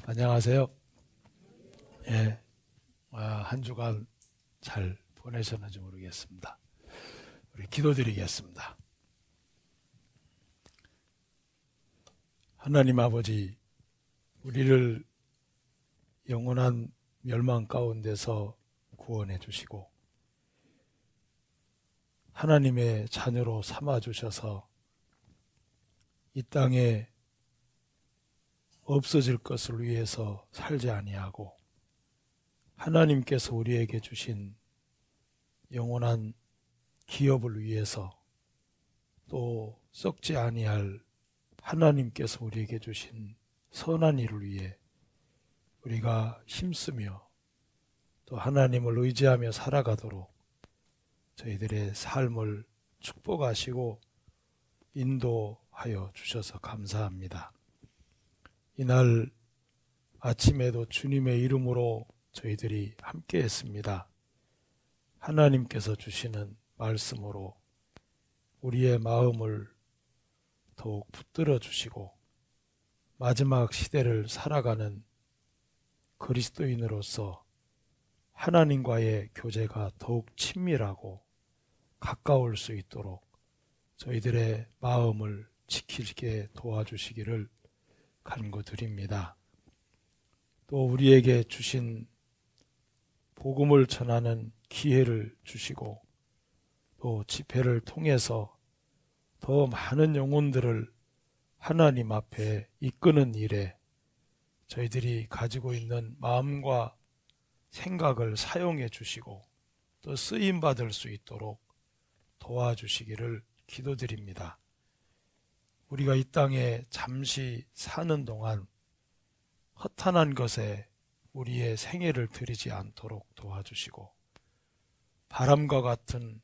안녕하세요. 예, 한 주간 잘 보내셨는지 모르겠습니다. 우리 기도드리겠습니다. 하나님 아버지, 우리를 영원한 멸망 가운데서 구원해 주시고 하나님의 자녀로 삼아 주셔서 이 땅에 없어질 것을 위해서 살지 아니하고 하나님께서 우리에게 주신 영원한 기업을 위해서 또 썩지 아니할 하나님께서 우리에게 주신 선한 일을 위해 우리가 힘쓰며 또 하나님을 의지하며 살아가도록 저희들의 삶을 축복하시고 인도하여 주셔서 감사합니다. 이날 아침에도 주님의 이름으로 저희들이 함께 했습니다. 하나님께서 주시는 말씀으로 우리의 마음을 더욱 붙들어 주시고 마지막 시대를 살아가는 그리스도인으로서 하나님과의 교제가 더욱 친밀하고 가까울 수 있도록 저희들의 마음을 지키게 도와주시기를 간구드립니다. 또 우리에게 주신 복음을 전하는 기회를 주시고 또 집회를 통해서 더 많은 영혼들을 하나님 앞에 이끄는 일에 저희들이 가지고 있는 마음과 생각을 사용해 주시고 또 쓰임받을 수 있도록 도와주시기를 기도드립니다. 우리가 이 땅에 잠시 사는 동안 허탄한 것에 우리의 생애를 들이지 않도록 도와주시고 바람과 같은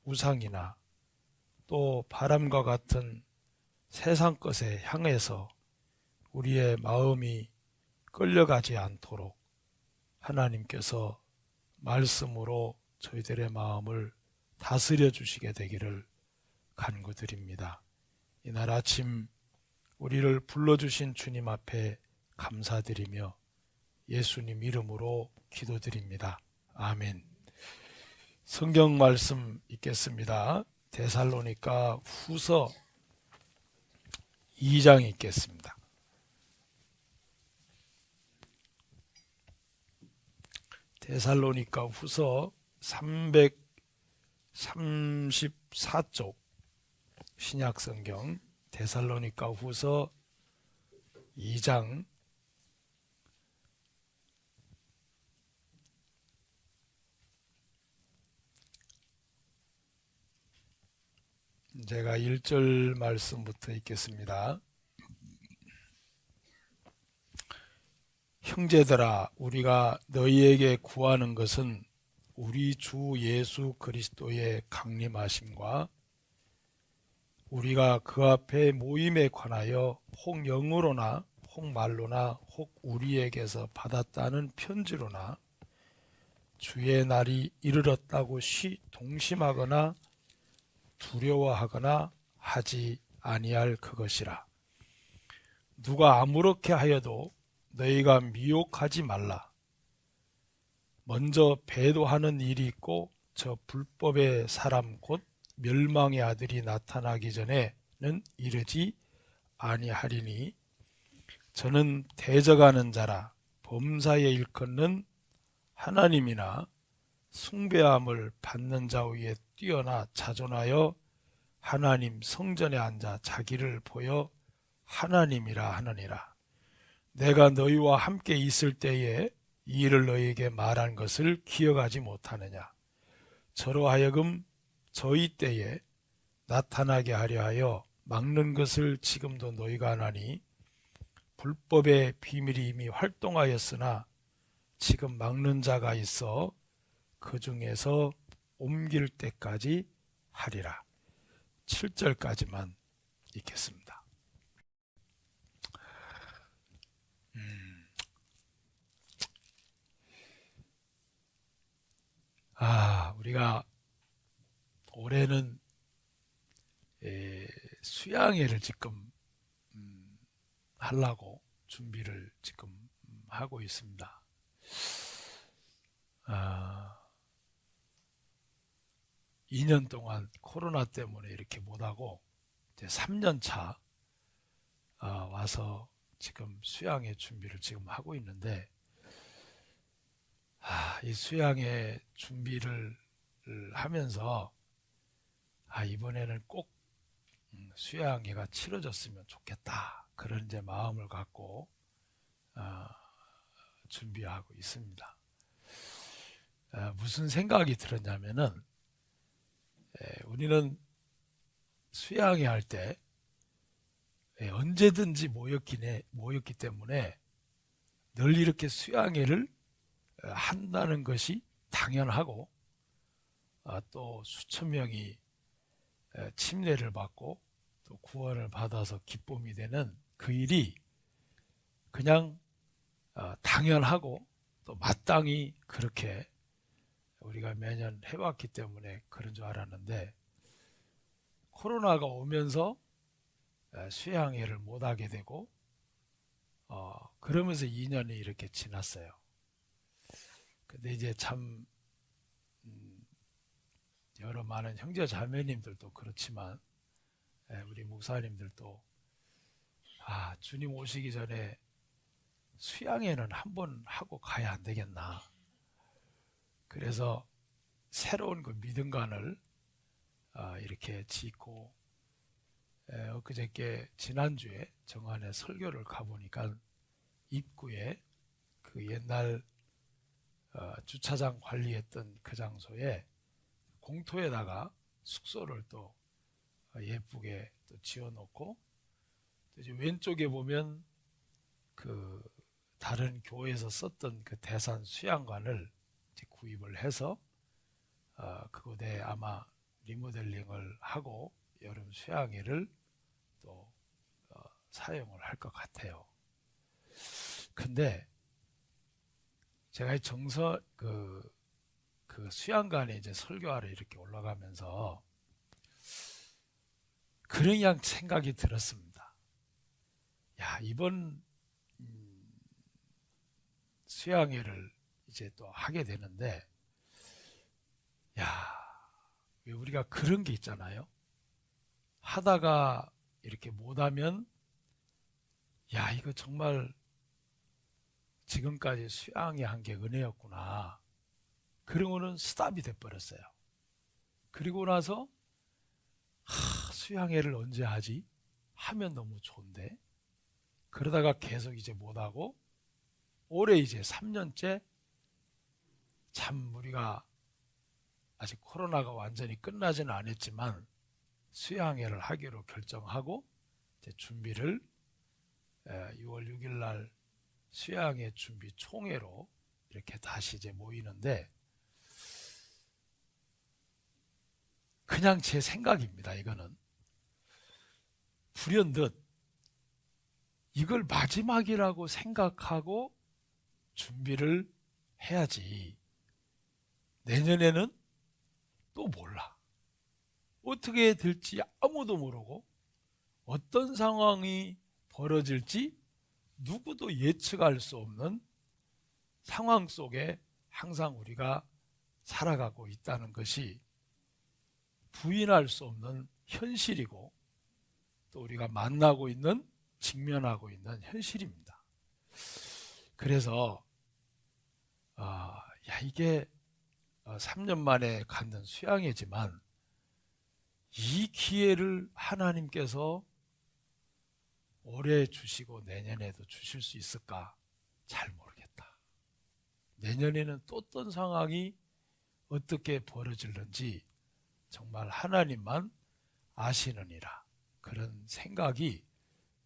우상이나 또 바람과 같은 세상 것에 향해서 우리의 마음이 끌려가지 않도록 하나님께서 말씀으로 저희들의 마음을 다스려 주시게 되기를 간구드립니다. 이날 아침 우리를 불러주신 주님 앞에 감사드리며 예수님 이름으로 기도드립니다. 아멘. 성경 말씀 읽겠습니다. 데살로니가 후서 2장 읽겠습니다. 데살로니가 후서 334쪽 신약성경 데살로니가 후서 2장 제가 1절 말씀부터 읽겠습니다. 형제들아, 우리가 너희에게 구하는 것은 우리 주 예수 그리스도의 강림하심과 우리가 그 앞에 모임에 관하여 혹 영으로나 혹 말로나 혹 우리에게서 받았다는 편지로나 주의 날이 이르렀다고 동심하거나 두려워하거나 하지 아니할 그것이라. 누가 아무렇게 하여도 너희가 미혹하지 말라. 먼저 배도하는 일이 있고 저 불법의 사람 곧 멸망의 아들이 나타나기 전에는 이르지 아니하리니 저는 대적하는 자라 범사에 일컫는 하나님이나 숭배함을 받는 자 위에 뛰어나 자존하여 하나님 성전에 앉아 자기를 보여 하나님이라 하느니라. 내가 너희와 함께 있을 때에 이 일을 너희에게 말한 것을 기억하지 못하느냐. 저로 하여금 저희 때에 나타나게 하려 하여 막는 것을 지금도 너희가 하나니 불법의 비밀이 이미 활동하였으나 지금 막는 자가 있어 그 중에서 옮길 때까지 하리라. 7절까지만 읽겠습니다. 우리가 올해는 수양회를 지금 하려고 준비를 지금 하고 있습니다. 2년 동안 코로나 때문에 이렇게 못하고 이제 3년 차 와서 지금 수양의 준비를 지금 하고 있는데, 이 수양의 준비를 하면서 이번에는 꼭 수양회가 치러졌으면 좋겠다, 그런 이제 마음을 갖고 준비하고 있습니다. 무슨 생각이 들었냐면은, 우리는 수양회 할 때 언제든지 모였기 때문에 늘 이렇게 수양회를 한다는 것이 당연하고, 또 수천 명이 침례를 받고 또 구원을 받아서 기쁨이 되는 그 일이 그냥 당연하고 또 마땅히 그렇게 우리가 매년 해왔기 때문에 그런 줄 알았는데, 코로나가 오면서 수양회를 못하게 되고 그러면서 2년이 이렇게 지났어요. 근데 이제 참 여러 많은 형제 자매님들도 그렇지만 우리 목사님들도 주님 오시기 전에 수양회는 한번 하고 가야 안 되겠나, 그래서 새로운 그 믿음관을 이렇게 짓고, 엊그저께 지난주에 정안에 설교를 가보니까 입구에 그 옛날 주차장 관리했던 그 장소에 공터에다가 숙소를 또 예쁘게 또 지어놓고, 또 이제 왼쪽에 보면 그 다른 교회에서 썼던 그 대산 수양관을 이제 구입을 해서 그곳에 아마 리모델링을 하고 여름 수양회를 또 사용을 할 것 같아요. 근데 제가 그 수양관에 이제 설교하러 이렇게 올라가면서 그냥 생각이 들었습니다. 이번 수양회를 이제 또 하게 되는데, 왜 우리가 그런 게 있잖아요. 하다가 이렇게 못하면 이거 정말 지금까지 수양회 한 게 은혜였구나, 그러고는 스탑이 돼버렸어요. 그리고 나서 수양회를 언제 하지? 하면 너무 좋은데, 그러다가 계속 이제 못하고 올해 이제 3년째, 참 우리가 아직 코로나가 완전히 끝나지는 않았지만 수양회를 하기로 결정하고 이제 준비를 6월 6일 날 수양회 준비 총회로 이렇게 다시 이제 모이는데, 그냥 제 생각입니다. 이거는 불현듯 이걸 마지막이라고 생각하고 준비를 해야지, 내년에는 또 몰라. 어떻게 될지 아무도 모르고 어떤 상황이 벌어질지 누구도 예측할 수 없는 상황 속에 항상 우리가 살아가고 있다는 것이 부인할 수 없는 현실이고, 또 우리가 만나고 있는, 직면하고 있는 현실입니다. 그래서 이게 3년 만에 갖는 수양회지만 이 기회를 하나님께서 올해 주시고 내년에도 주실 수 있을까 잘 모르겠다. 내년에는 또 어떤 상황이 어떻게 벌어질는지 정말 하나님만 아시느니라, 그런 생각이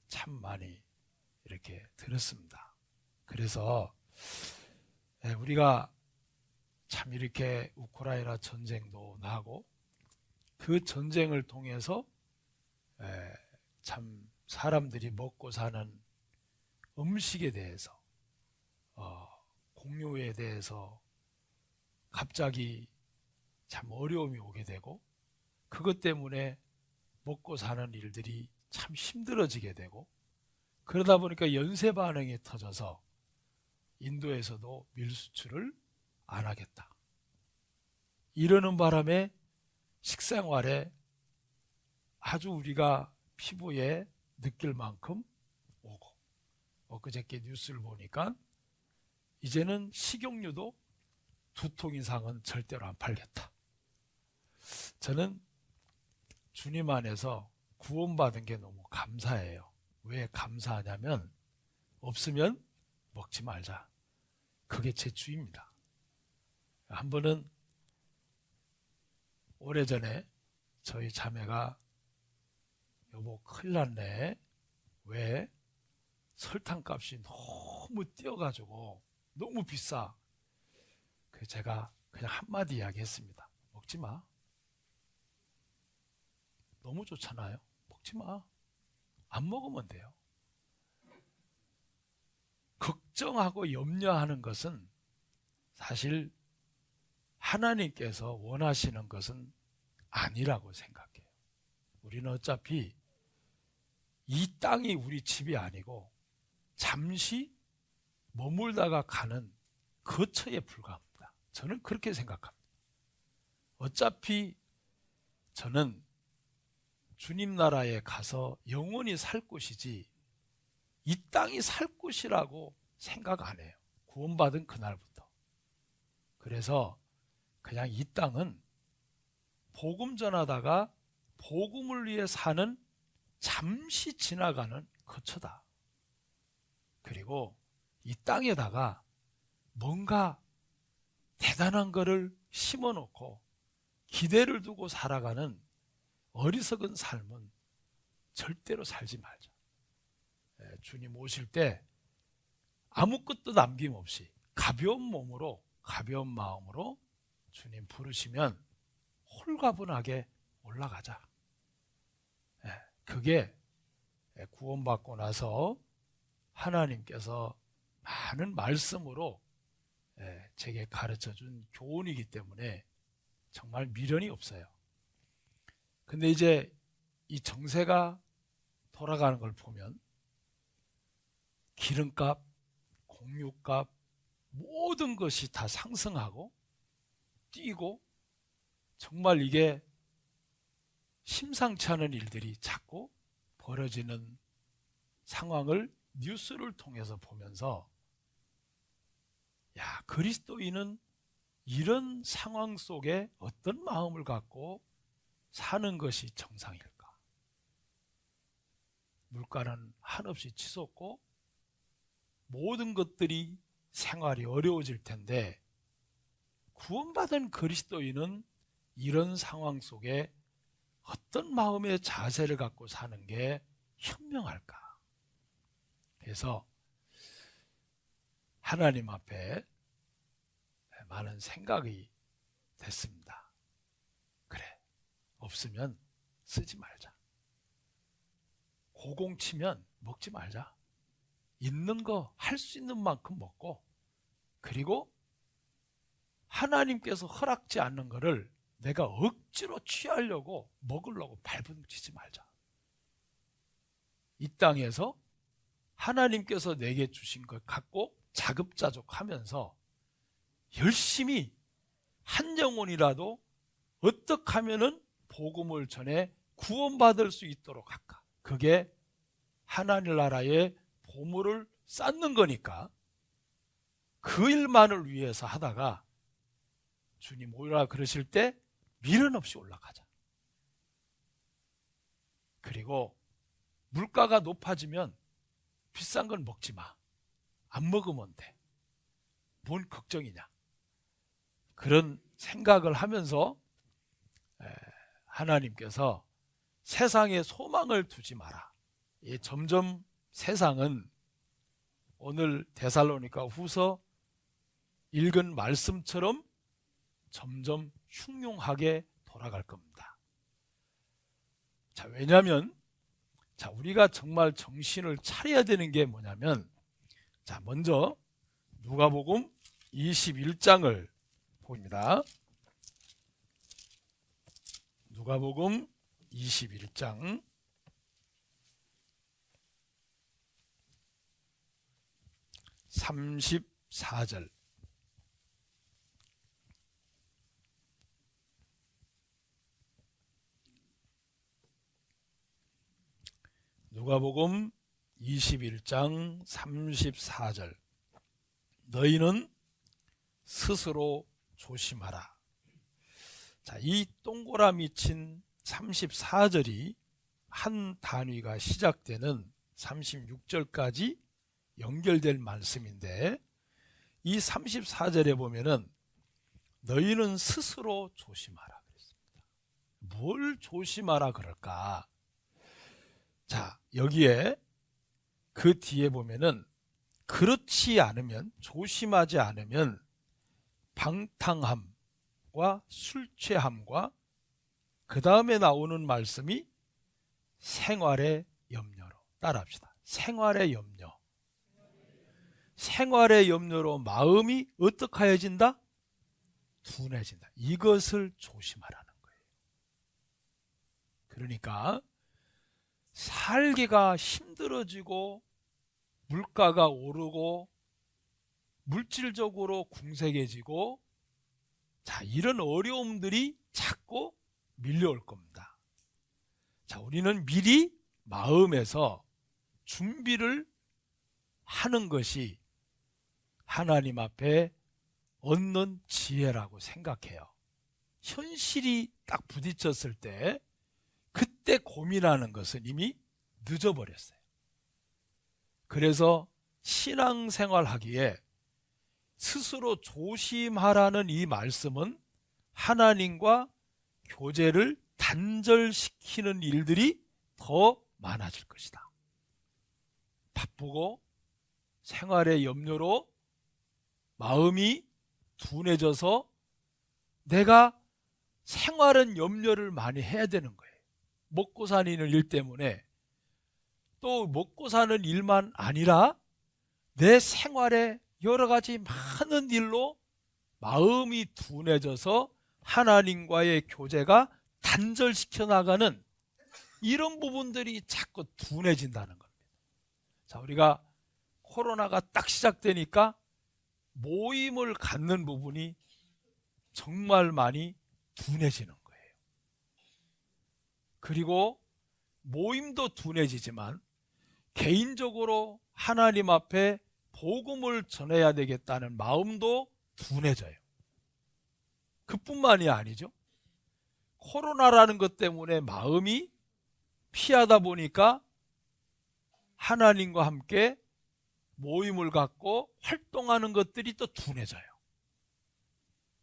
참 많이 이렇게 들었습니다. 그래서 우리가 참 이렇게 우크라이나 전쟁도 나고 그 전쟁을 통해서 참 사람들이 먹고 사는 음식에 대해서, 공유에 대해서 갑자기 참 어려움이 오게 되고, 그것 때문에 먹고 사는 일들이 참 힘들어지게 되고, 그러다 보니까 연쇄 반응이 터져서 인도에서도 밀 수출을 안 하겠다. 이러는 바람에 식생활에 아주 우리가 피부에 느낄 만큼 오고, 엊그저께 뉴스를 보니까 이제는 식용유도 2통 이상은 절대로 안 팔겠다. 저는 주님 안에서 구원받은 게 너무 감사해요. 왜 감사하냐면 없으면 먹지 말자. 그게 제 주입니다. 한 번은 오래전에 저희 자매가 여보 큰일 났네. 왜? 설탕값이 너무 뛰어가지고 너무 비싸. 그래서 제가 그냥 한마디 이야기했습니다. 먹지 마. 너무 좋잖아요. 먹지 마. 안 먹으면 돼요. 걱정하고 염려하는 것은 사실 하나님께서 원하시는 것은 아니라고 생각해요. 우리는 어차피 이 땅이 우리 집이 아니고 잠시 머물다가 가는 거처에 불과합니다. 저는 그렇게 생각합니다. 어차피 저는 주님 나라에 가서 영원히 살 곳이지 이 땅이 살 곳이라고 생각 안 해요. 구원받은 그날부터. 그래서 그냥 이 땅은 복음 전하다가 복음을 위해 사는 잠시 지나가는 거처다. 그리고 이 땅에다가 뭔가 대단한 거를 심어놓고 기대를 두고 살아가는 어리석은 삶은 절대로 살지 말자. 주님 오실 때 아무것도 남김없이 가벼운 몸으로 가벼운 마음으로 주님 부르시면 홀가분하게 올라가자. 그게 구원받고 나서 하나님께서 많은 말씀으로 제게 가르쳐준 교훈이기 때문에 정말 미련이 없어요. 근데 이제 이 정세가 돌아가는 걸 보면 기름값, 공유값 모든 것이 다 상승하고 뛰고 정말 이게 심상치 않은 일들이 자꾸 벌어지는 상황을 뉴스를 통해서 보면서 야, 그리스도인은 이런 상황 속에 어떤 마음을 갖고 사는 것이 정상일까? 물가는 한없이 치솟고 모든 것들이 생활이 어려워질 텐데 구원받은 그리스도인은 이런 상황 속에 어떤 마음의 자세를 갖고 사는 게 현명할까? 그래서 하나님 앞에 많은 생각이 됐습니다. 그래, 없으면 쓰지 말자. 고공치면 먹지 말자. 있는 거 할 수 있는 만큼 먹고, 그리고 하나님께서 허락지 않는 거를 내가 억지로 취하려고 먹으려고 발버둥치지 말자. 이 땅에서 하나님께서 내게 주신 것 갖고 자급자족하면서 열심히 한 영혼이라도 어떻게 하면은 복음을 전해 구원받을 수 있도록 할까? 그게 하나님 나라의 보물을 쌓는 거니까 그 일만을 위해서 하다가 주님 오라 그러실 때 미련 없이 올라가자. 그리고 물가가 높아지면 비싼 건 먹지 마. 안 먹으면 돼. 뭔 걱정이냐. 그런 생각을 하면서 하나님께서 세상에 소망을 두지 마라. 점점 세상은 오늘 데살로니가 후서 읽은 말씀처럼 점점 흉흉하게 돌아갈 겁니다. 자, 왜냐하면 우리가 정말 정신을 차려야 되는 게 뭐냐면, 자, 먼저 누가복음 21장을 봅니다. 누가복음 21장 34 34절. 누가복음 21장 34절. 너희는 스스로 조심하라. 자, 이 동그라미 친 34절이 한 단위가 시작되는 36절까지 연결될 말씀인데, 이 34절에 보면은 너희는 스스로 조심하라 그랬습니다. 뭘 조심하라 그럴까? 자, 여기에 그 뒤에 보면은 그렇지 않으면, 조심하지 않으면 방탕함과 술 취함과 그 다음에 나오는 말씀이 생활의 염려로. 따라합시다. 생활의 염려. 생활의 염려로 마음이 어떻게 하여진다? 둔해진다. 이것을 조심하라는 거예요. 그러니까 살기가 힘들어지고 물가가 오르고 물질적으로 궁색해지고, 자, 이런 어려움들이 자꾸 밀려올 겁니다. 자, 우리는 미리 마음에서 준비를 하는 것이 하나님 앞에 얻는 지혜라고 생각해요. 현실이 딱 부딪혔을 때 그때 고민하는 것은 이미 늦어버렸어요. 그래서 신앙생활 하기에 스스로 조심하라는 이 말씀은 하나님과 교제를 단절시키는 일들이 더 많아질 것이다. 바쁘고 생활의 염려로 마음이 둔해져서 내가 생활은 염려를 많이 해야 되는 거예요. 먹고 사는 일 때문에, 또 먹고 사는 일만 아니라 내 생활에 여러 가지 많은 일로 마음이 둔해져서 하나님과의 교제가 단절시켜 나가는 이런 부분들이 자꾸 둔해진다는 겁니다. 자, 우리가 코로나가 딱 시작되니까 모임을 갖는 부분이 정말 많이 둔해지는 거예요. 그리고 모임도 둔해지지만 개인적으로 하나님 앞에 복음을 전해야 되겠다는 마음도 둔해져요. 그뿐만이 아니죠. 코로나라는 것 때문에 마음이 피하다 보니까 하나님과 함께 모임을 갖고 활동하는 것들이 또 둔해져요.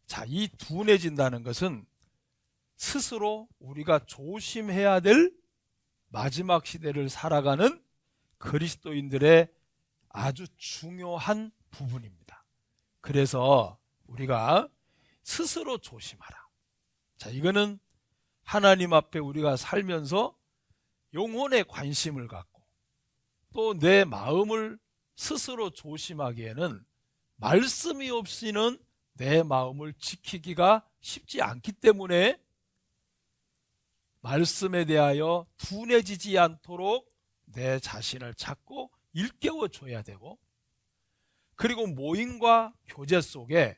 자, 이 둔해진다는 것은 스스로 우리가 조심해야 될 마지막 시대를 살아가는 그리스도인들의 아주 중요한 부분입니다. 그래서 우리가 스스로 조심하라. 자, 이거는 하나님 앞에 우리가 살면서 영혼에 관심을 갖고 또 내 마음을 스스로 조심하기에는 말씀이 없이는 내 마음을 지키기가 쉽지 않기 때문에 말씀에 대하여 둔해지지 않도록 내 자신을 자꾸 일깨워 줘야 되고, 그리고 모임과 교제 속에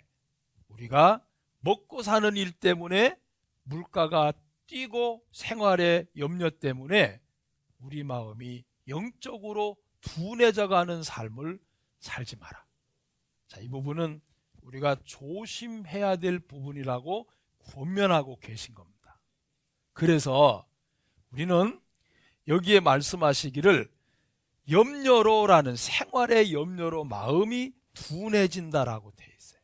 우리가 먹고 사는 일 때문에 물가가 뛰고 생활의 염려 때문에 우리 마음이 영적으로 둔해져 가는 삶을 살지 마라. 자, 이 부분은 우리가 조심해야 될 부분이라고 권면하고 계신 겁니다. 그래서 우리는 여기에 말씀하시기를 염려로라는, 생활의 염려로 마음이 둔해진다라고 되어 있어요.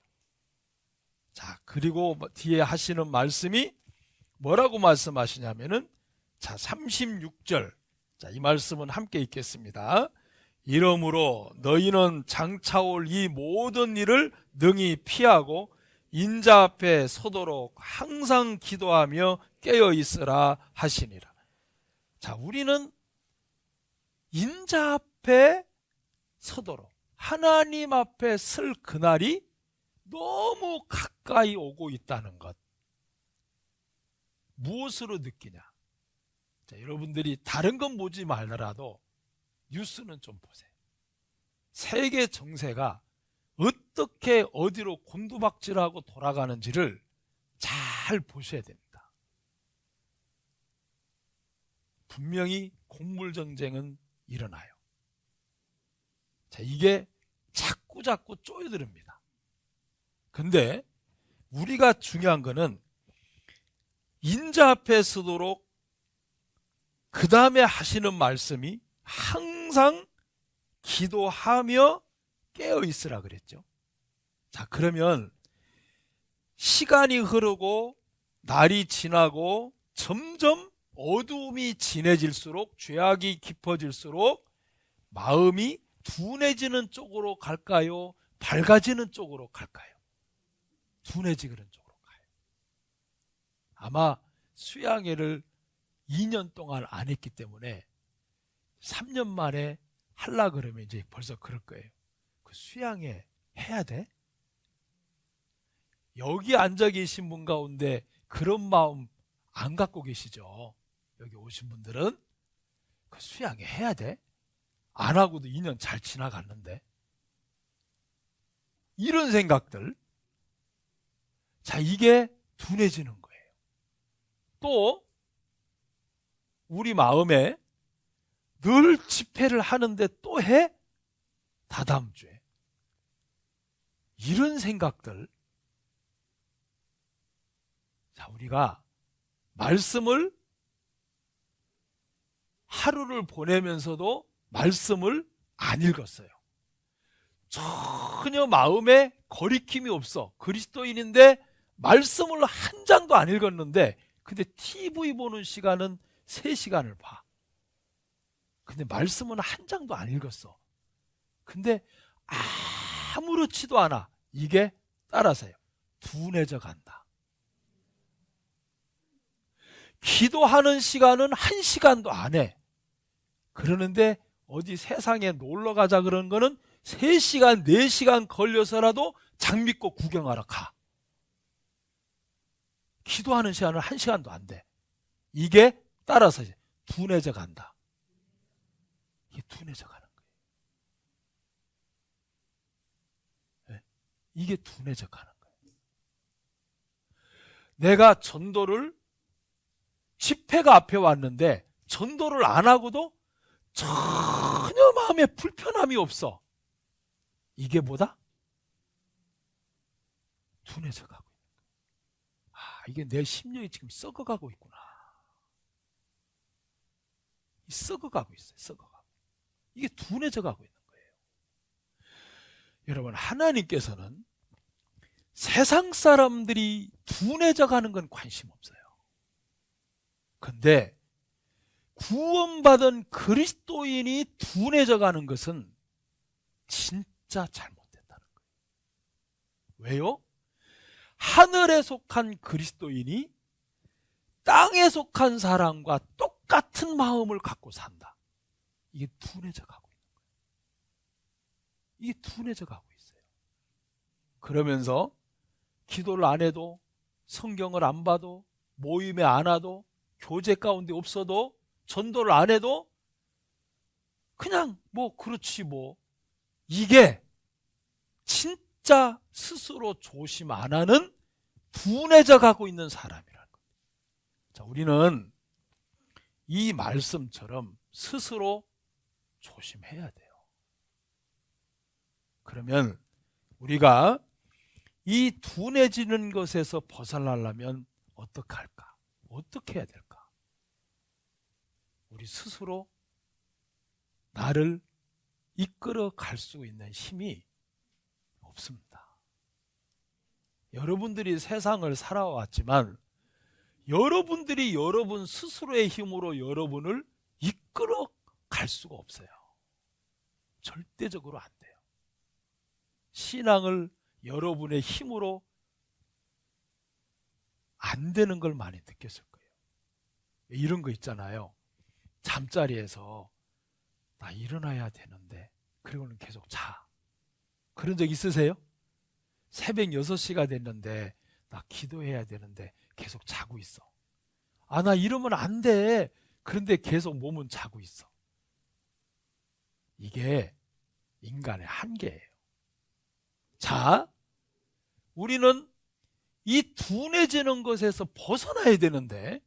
자, 그리고 뒤에 하시는 말씀이 뭐라고 말씀하시냐면은, 자, 36절. 자, 이 말씀은 함께 읽겠습니다. 이러므로 너희는 장차올 이 모든 일을 능히 피하고 인자 앞에 서도록 항상 기도하며 깨어 있으라 하시니라. 자, 우리는 인자 앞에 서도록, 하나님 앞에 설 그날이 너무 가까이 오고 있다는 것. 무엇으로 느끼냐? 자, 여러분들이 다른 건 보지 말더라도 뉴스는 좀 보세요. 세계 정세가 어떻게 어디로 곤두박질하고 돌아가는지를 잘 보셔야 됩니다. 분명히 곡물전쟁은 일어나요. 자, 이게 자꾸 쪼여듭니다. 근데 우리가 중요한 거는 인자 앞에 서도록 그 다음에 하시는 말씀이 항상 기도하며 깨어있으라 그랬죠. 자, 그러면 시간이 흐르고 날이 지나고 점점 어두움이 진해질수록, 죄악이 깊어질수록 마음이 둔해지는 쪽으로 갈까요? 밝아지는 쪽으로 갈까요? 둔해지는 쪽으로 가요. 아마 수양회를 2년 동안 안 했기 때문에 3년 만에 하려 그러면 이제 벌써 그럴 거예요. 그 수양회 해야 돼? 여기 앉아 계신 분 가운데 그런 마음 안 갖고 계시죠? 여기 오신 분들은 그 수양회 해야 돼? 안 하고도 2년 잘 지나갔는데. 이런 생각들. 자, 이게 둔해지는 거예요. 또 우리 마음에 늘 집회를 하는데 또 해? 다다음 주에. 이런 생각들. 자, 우리가 말씀을 하루를 보내면서도 말씀을 안 읽었어요. 전혀 마음에 거리낌이 없어. 그리스도인인데 말씀을 한 장도 안 읽었는데, 근데 TV 보는 시간은 3시간을 봐. 근데 말씀은 한 장도 안 읽었어. 근데 아무렇지도 않아. 이게 따라서요, 둔해져 간다. 기도하는 시간은 1시간도 안 해. 그러는데 어디 세상에 놀러 가자 그런 거는 3시간, 4시간 걸려서라도 장미꽃 구경하러 가. 기도하는 시간은 1시간도 안 돼. 이게 따라서 이제 둔해져 간다. 이게 둔해져 가는 거예요. 네? 이게 둔해져 가는 거예요. 내가 전도를, 집회가 앞에 왔는데 전도를 안 하고도 전혀 마음에 불편함이 없어. 이게 뭐다? 둔해져 가고 있는 거야. 이게 내 심령이 지금 썩어가고 있구나. 썩어가고 있어요. 썩어가고. 이게 둔해져 가고 있는 거예요. 여러분, 하나님께서는 세상 사람들이 둔해져 가는 건 관심 없어요. 근데 구원받은 그리스도인이 둔해져 가는 것은 진짜 잘못됐다는 거예요. 왜요? 하늘에 속한 그리스도인이 땅에 속한 사람과 똑같은 마음을 갖고 산다. 이게 둔해져 가고 있는 거예요. 이게 둔해져 가고 있어요. 그러면서 기도를 안 해도, 성경을 안 봐도, 모임에 안 와도, 교제 가운데 없어도, 전도를 안 해도 그냥 그렇지 뭐. 이게 진짜 스스로 조심 안 하는 둔해져 가고 있는 사람이라는 거예요. 자, 우리는 이 말씀처럼 스스로 조심해야 돼요. 그러면 우리가 이 둔해지는 것에서 벗어나려면 어떻게 할까? 어떻게 해야 될까? 우리 스스로 나를 이끌어 갈 수 있는 힘이 없습니다. 여러분들이 세상을 살아왔지만 여러분들이 여러분 스스로의 힘으로 여러분을 이끌어 갈 수가 없어요. 절대적으로 안 돼요. 신앙을 여러분의 힘으로 안 되는 걸 많이 느꼈을 거예요. 이런 거 있잖아요. 잠자리에서 나 일어나야 되는데 그리고는 계속 자. 그런 적 있으세요? 새벽 6시가 됐는데 나 기도해야 되는데 계속 자고 있어. 나 이러면 안 돼. 그런데 계속 몸은 자고 있어. 이게 인간의 한계예요. 자, 우리는 이 둔해지는 것에서 벗어나야 되는데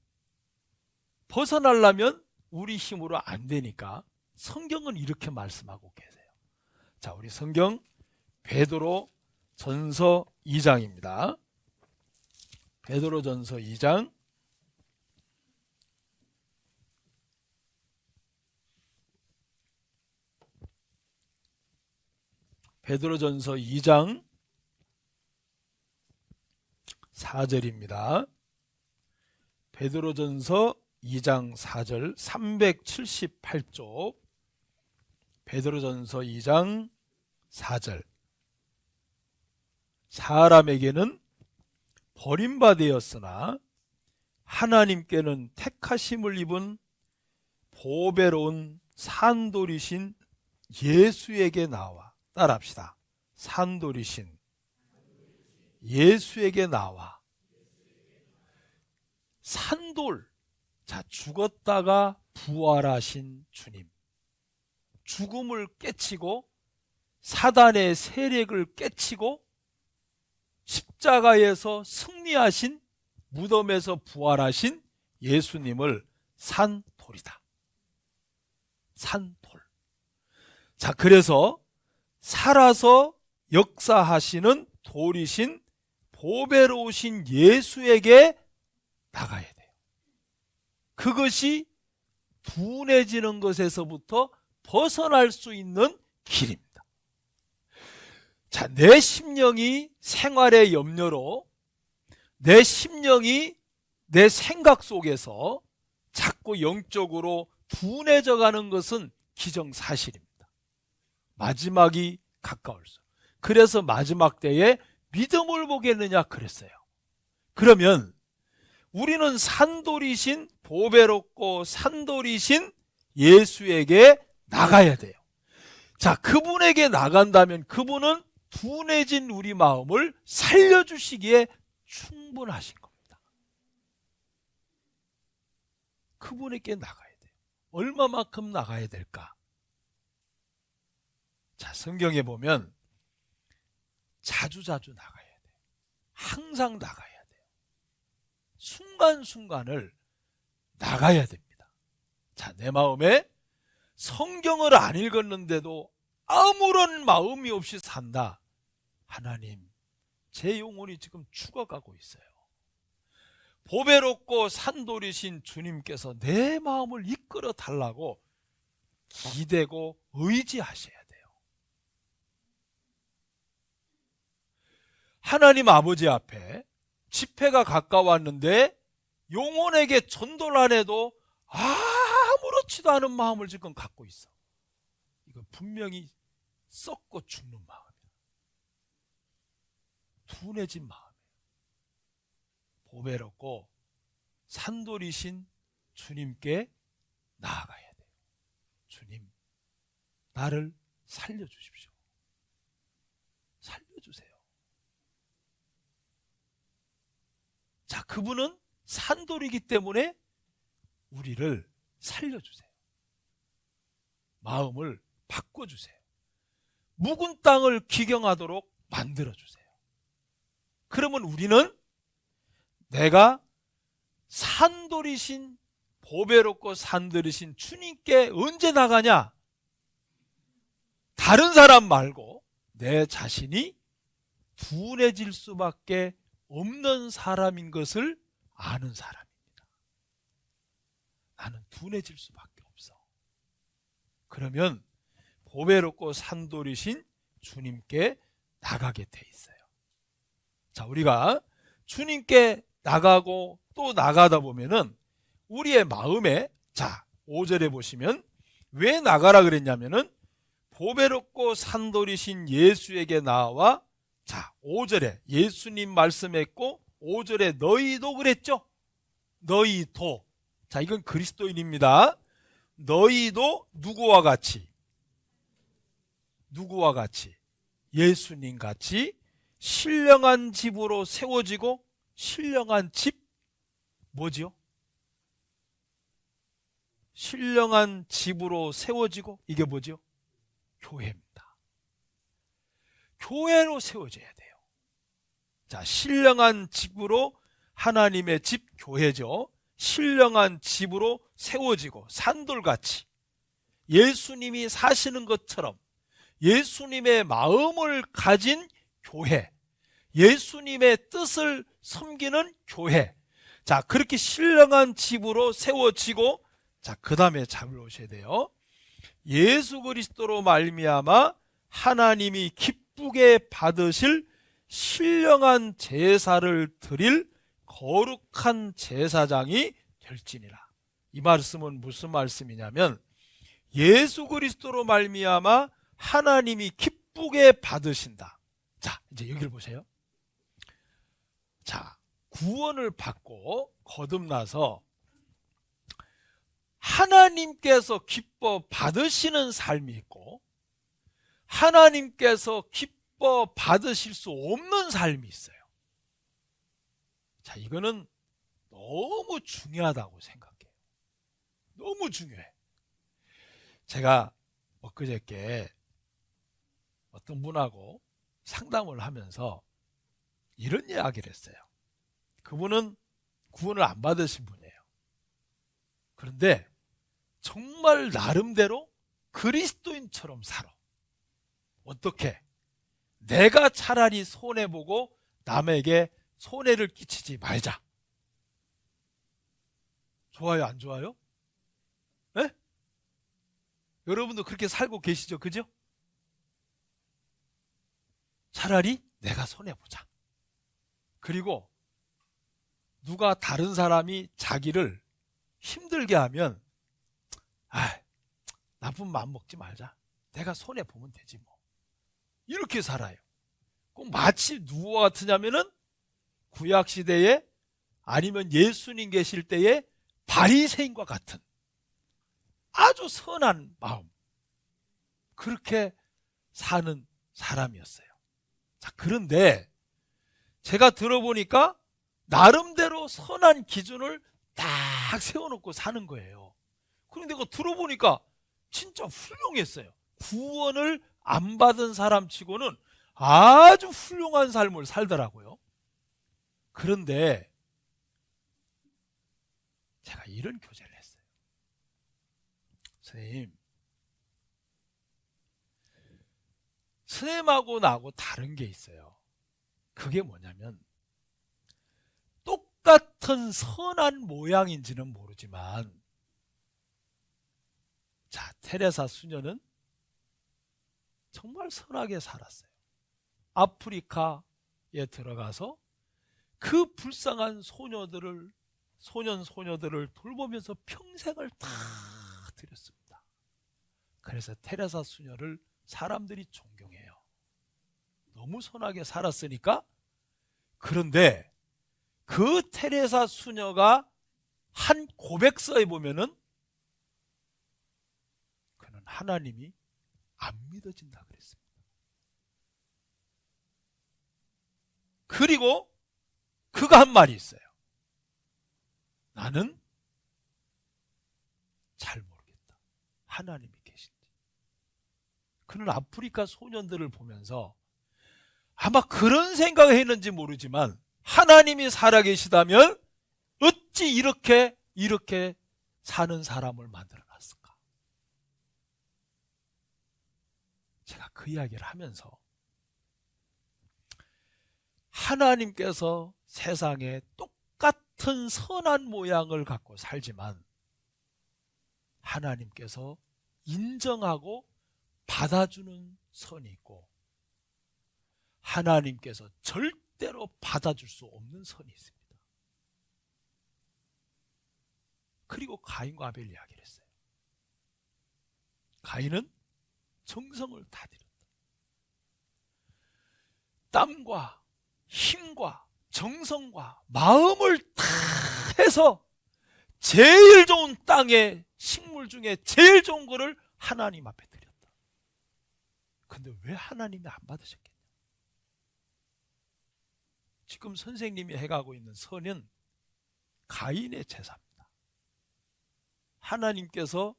벗어나려면 우리 힘으로 안 되니까 성경은 이렇게 말씀하고 계세요. 자, 우리 성경 베드로 전서 2장입니다. 베드로 전서 2장 베드로전서 2장 4절입니다. 베드로전서 2장 4절 378쪽 베드로전서 2장 4절 사람에게는 버림받았으나 하나님께는 택하심을 입은 보배로운 산돌이신 예수에게 나와 따라합시다. 산돌이신 예수에게 나와. 산돌, 자, 죽었다가 부활하신 주님, 죽음을 깨치고 사단의 세력을 깨치고 십자가에서 승리하신, 무덤에서 부활하신 예수님을 산돌이다. 산돌. 자, 그래서 살아서 역사하시는 돌이신 보배로우신 예수에게 나가야 돼요. 그것이 둔해지는 것에서부터 벗어날 수 있는 길입니다. 자, 내 심령이 생활의 염려로 내 심령이 내 생각 속에서 자꾸 영적으로 둔해져 가는 것은 기정사실입니다. 마지막이 가까울수록. 그래서 마지막 때에 믿음을 보겠느냐 그랬어요. 그러면 우리는 산돌이신 보배롭고 산돌이신 예수에게 나가야 돼요. 자, 그분에게 나간다면 그분은 둔해진 우리 마음을 살려주시기에 충분하신 겁니다. 그분에게 나가야 돼요. 얼마만큼 나가야 될까? 자, 성경에 보면 자주자주 나가야 돼요. 항상 나가야 돼요. 순간순간을 나가야 됩니다. 자, 내 마음에 성경을 안 읽었는데도 아무런 마음이 없이 산다. 하나님, 제 영혼이 지금 죽어가고 있어요. 보배롭고 산돌이신 주님께서 내 마음을 이끌어 달라고 기대고 의지하셔야 돼요. 하나님 아버지 앞에 집회가 가까웠는데 영혼에게 전도를 안 해도 아무렇지도 않은 마음을 지금 갖고 있어. 이건 분명히 썩고 죽는 마음이야. 둔해진 마음이에요. 보배롭고 산돌이신 주님께 나아가야 돼요. 주님, 나를 살려주십시오. 살려주세요. 자, 그분은 산돌이기 때문에 우리를 살려주세요. 마음을 바꿔주세요. 묵은 땅을 기경하도록 만들어주세요. 그러면 우리는 내가 산돌이신 보배롭고 산돌이신 주님께 언제 나가냐? 다른 사람 말고 내 자신이 둔해질 수밖에 없는 사람인 것을 아는 사람입니다. 나는 둔해질 수밖에 없어. 그러면 보배롭고 산돌이신 주님께 나가게 돼 있어요. 자, 우리가 주님께 나가고 또 나가다 보면은 우리의 마음에, 자, 5절에 보시면 왜 나가라 그랬냐면은 보배롭고 산돌이신 예수에게 나와, 자, 5절에 예수님 말씀했고 5절에 너희도 그랬죠? 너희도. 자, 이건 그리스도인입니다. 너희도 누구와 같이? 누구와 같이? 예수님 같이 신령한 집으로 세워지고, 신령한 집 뭐지요? 신령한 집으로 세워지고, 이게 뭐지요? 교회입니다. 교회로 세워져야 돼요. 자, 신령한 집으로, 하나님의 집 교회죠. 신령한 집으로 세워지고 산돌같이 예수님이 사시는 것처럼 예수님의 마음을 가진 교회, 예수님의 뜻을 섬기는 교회. 자, 그렇게 신령한 집으로 세워지고, 자, 그 다음에 잘 오셔야 돼요. 예수 그리스도로 말미암아 하나님이 기쁘게 받으실 신령한 제사를 드릴 거룩한 제사장이 될지니라. 이 말씀은 무슨 말씀이냐면, 예수 그리스도로 말미암아 하나님이 기쁘게 받으신다. 자, 이제 여기를 보세요. 자, 구원을 받고 거듭나서 하나님께서 기뻐 받으시는 삶이 있고, 하나님께서 기뻐 받으실 수 없는 삶이 있어요. 자, 이거는 너무 중요하다고 생각해요. 너무 중요해. 제가 엊그저께 어떤 분하고 상담을 하면서 이런 이야기를 했어요. 그분은 구원을 안 받으신 분이에요. 그런데 정말 나름대로 그리스도인처럼 살아. 어떻게? 내가 차라리 손해보고 남에게 손해를 끼치지 말자. 좋아요, 안 좋아요? 네? 여러분도 그렇게 살고 계시죠? 그죠? 차라리 내가 손해보자. 그리고 누가 다른 사람이 자기를 힘들게 하면, 나쁜 마음 먹지 말자. 내가 손해보면 되지 뭐. 이렇게 살아요. 꼭 마치 누구와 같으냐면은 구약시대에, 아니면 예수님 계실 때의 바리새인과 같은 아주 선한 마음, 그렇게 사는 사람이었어요. 자, 그런데 제가 들어보니까 나름대로 선한 기준을 딱 세워놓고 사는 거예요. 그런데 그거 들어보니까 진짜 훌륭했어요. 구원을 안 받은 사람 치고는 아주 훌륭한 삶을 살더라고요. 그런데 제가 이런 교제를 했어요. 선생님하고 나하고 다른 게 있어요. 그게 뭐냐면, 똑같은 선한 모양인지는 모르지만, 자, 테레사 수녀는 정말 선하게 살았어요. 아프리카에 들어가서 그 불쌍한 소년 소녀들을 돌보면서 평생을 다 드렸습니다. 그래서 테레사 수녀를 사람들이 존경해요. 너무 선하게 살았으니까. 그런데 그 테레사 수녀가 한 고백서에 보면은, 그는 하나님이 안 믿어진다 그랬습니다. 그리고 그가 한 말이 있어요. 나는 잘 모르겠다. 하나님이 계신지. 그는 아프리카 소년들을 보면서 아마 그런 생각을 했는지 모르지만, 하나님이 살아계시다면 어찌 이렇게 사는 사람을 만들어놨을까. 제가 그 이야기를 하면서, 하나님께서 세상에 똑같은 선한 모양을 갖고 살지만, 하나님께서 인정하고 받아주는 선이 있고, 하나님께서 절대로 받아줄 수 없는 선이 있습니다. 그리고 가인과 아벨 이야기를 했어요. 가인은 정성을 다 들였다. 땀과 힘과 정성과 마음을 다 해서 제일 좋은 땅의 식물 중에 제일 좋은 거를 하나님 앞에 드렸다. 근데 왜 하나님이 안 받으셨겠냐? 지금 선생님이 해가고 있는 선은 가인의 제사입니다. 하나님께서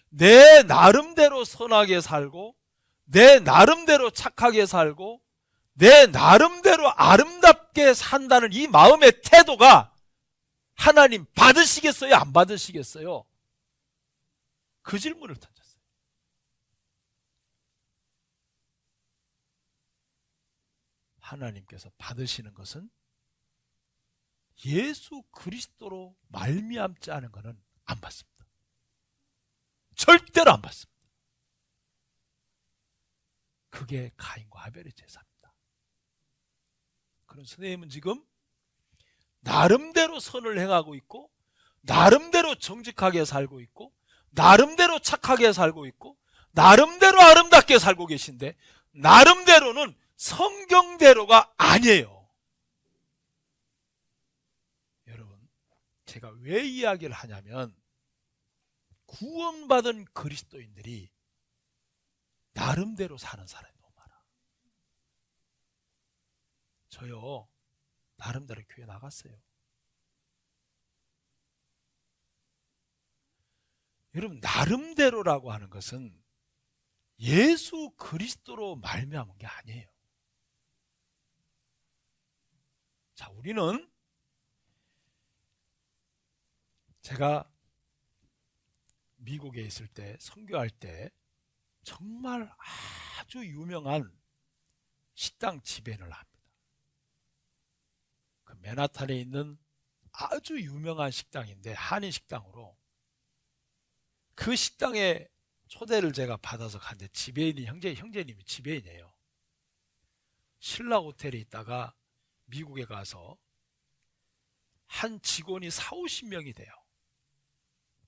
내 나름대로 선하게 살고 내 나름대로 착하게 살고 내 나름대로 아름답게 산다는 이 마음의 태도가 하나님 받으시겠어요? 안 받으시겠어요? 그 질문을 던졌어요. 하나님께서 받으시는 것은 예수 그리스도로 말미암지 않은 것은 안 받습니다. 절대로 안 받습니다. 그게 가인과 아벨의 제사입니다. 그런 선생님은 지금 나름대로 선을 행하고 있고 나름대로 정직하게 살고 있고 나름대로 착하게 살고 있고 나름대로 아름답게 살고 계신데 나름대로는 성경대로가 아니에요. 여러분, 제가 왜 이야기를 하냐면 구원받은 그리스도인들이 나름대로 사는 사람이 너무 많아. 저요, 나름대로 교회 나갔어요. 여러분, 나름대로라고 하는 것은 예수 그리스도로 말미암은 게 아니에요. 자, 우리는 제가 미국에 있을 때 선교할 때 정말 아주 유명한 식당 지배를 합니다. 그 맨하탄에 있는 아주 유명한 식당인데 한인 식당으로 그 식당에 초대를 제가 받아서 갔는데 지배인이 형제님이 지배인이에요. 신라 호텔에 있다가 미국에 가서 한 직원이 40~50명이 돼요.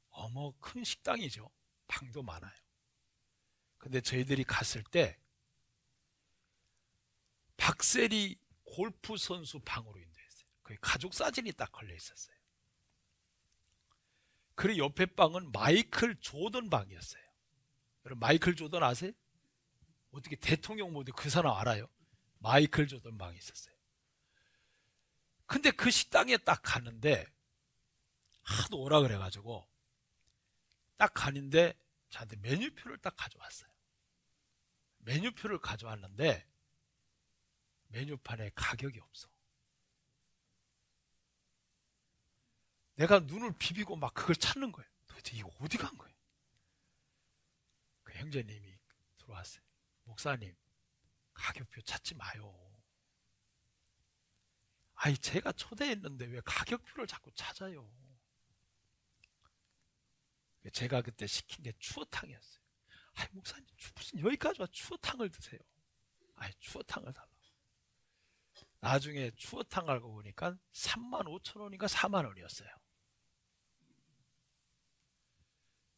어머, 큰 식당이죠. 방도 많아요. 근데 저희들이 갔을 때 박세리 골프 선수 방으로 인도했어요. 거기 가족 사진이 딱 걸려 있었어요. 그리고 옆에 방은 마이클 조던 방이었어요. 여러분, 마이클 조던 아세요? 어떻게 대통령 모드 그 사람 알아요? 마이클 조던 방이 있었어요. 근데 그 식당에 딱 가는데 하도 오라 그래가지고 딱 가는데 저한테 메뉴표를 딱 가져왔어요. 메뉴표를 가져왔는데 메뉴판에 가격이 없어. 내가 눈을 비비고 막 그걸 찾는 거예요. 도대체 이거 어디 간 거예요? 그 형제님이 들어왔어요. 목사님, 가격표 찾지 마요. 아니, 제가 초대했는데 왜 가격표를 자꾸 찾아요? 제가 그때 시킨 게 추어탕이었어요. 아니, 목사님, 무슨 여기까지 와 추어탕을 드세요? 아니, 추어탕을 달라고. 나중에 추어탕 알고 보니까 35,000원인가 4만원이었어요.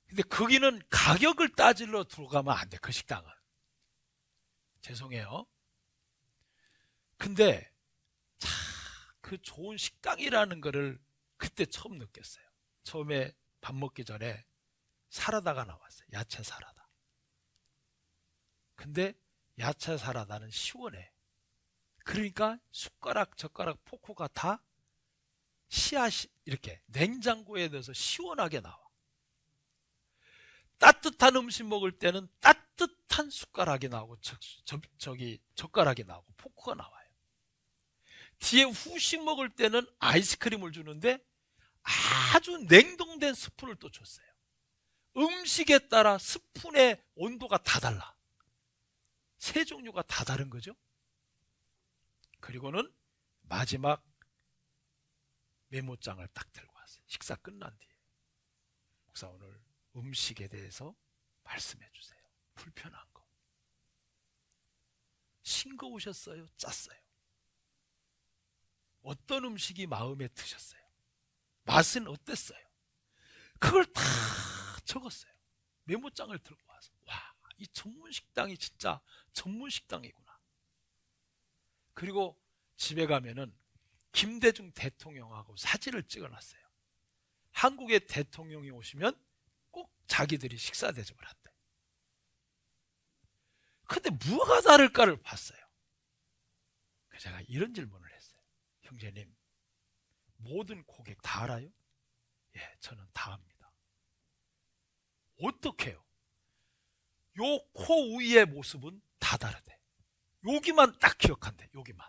근데 거기는 가격을 따지러 들어가면 안 돼, 그 식당은. 죄송해요. 근데 그 좋은 식당이라는 거를 그때 처음 느꼈어요. 처음에 밥 먹기 전에 사라다가 나왔어요. 야채 사라다. 근데 야채 사라다는 시원해. 그러니까 숟가락, 젓가락, 포크가 다 씨앗이 이렇게 냉장고에 넣어서 시원하게 나와. 따뜻한 음식 먹을 때는 따뜻한 숟가락이 나오고 젓가락이 나오고 포크가 나와요. 뒤에 후식 먹을 때는 아이스크림을 주는데 아주 냉동된 스푼을 또 줬어요. 음식에 따라 스푼의 온도가 다 달라. 세 종류가 다 다른 거죠. 그리고는 마지막 메모장을 딱 들고 왔어요. 식사 끝난 뒤에. 목사, 오늘 음식에 대해서 말씀해 주세요. 불편한 거. 싱거우셨어요? 짰어요? 어떤 음식이 마음에 드셨어요? 맛은 어땠어요? 그걸 다 적었어요. 메모장을 들고 와서. 와, 이 전문 식당이 진짜 전문 식당이구나. 그리고 집에 가면은 김대중 대통령하고 사진을 찍어놨어요. 한국의 대통령이 오시면 꼭 자기들이 식사 대접을 한대. 근데 뭐가 다를까를 봤어요. 그래서 제가 이런 질문을 했어요. 형제님, 모든 고객 다 알아요? 예, 저는 다 압니다. 어떻게 해요? 요 코 위의 모습은 다 다르대. 여기만 딱 기억한대. 여기만.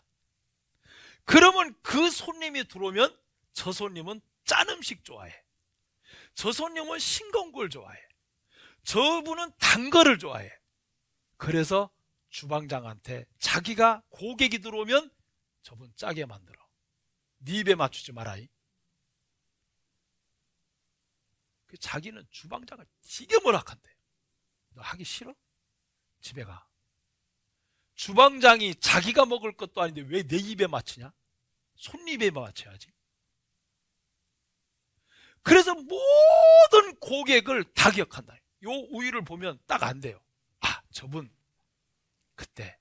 그러면 그 손님이 들어오면 저 손님은 짠 음식 좋아해. 저 손님은 싱거운 걸 좋아해. 저분은 단 거를 좋아해. 그래서 주방장한테 자기가 고객이 들어오면 저분 짜게 만들어. 네 입에 맞추지 마라이. 자기는 주방장을 되게 뭐락한대. 너 하기 싫어? 집에 가. 주방장이 자기가 먹을 것도 아닌데 왜 내 입에 맞추냐? 손입에 맞춰야지. 그래서 모든 고객을 다 기억한다. 요 우유를 보면 딱 안 돼요. 아, 저분 그때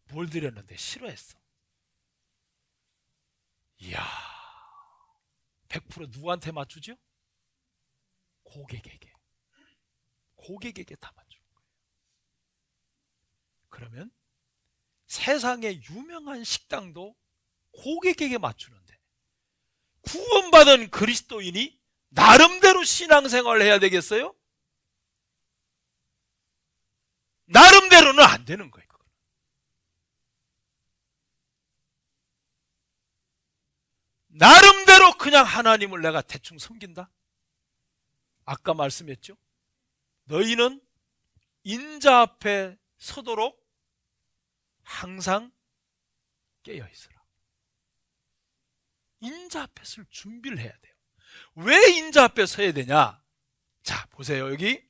뭘 드렸는데 싫어했어. 이야, 100% 누구한테 맞추죠? 고객에게. 고객에게 다 맞추는 거예요. 그러면 세상의 유명한 식당도 고객에게 맞추는데 구원받은 그리스도인이 나름대로 신앙생활을 해야 되겠어요? 나름대로는 안 되는 거예요. 나름대로 그냥 하나님을 내가 대충 섬긴다? 아까 말씀했죠? 너희는 인자 앞에 서도록 항상 깨어 있으라. 인자 앞에 설 준비를 해야 돼요. 왜 인자 앞에 서야 되냐? 자, 보세요. 여기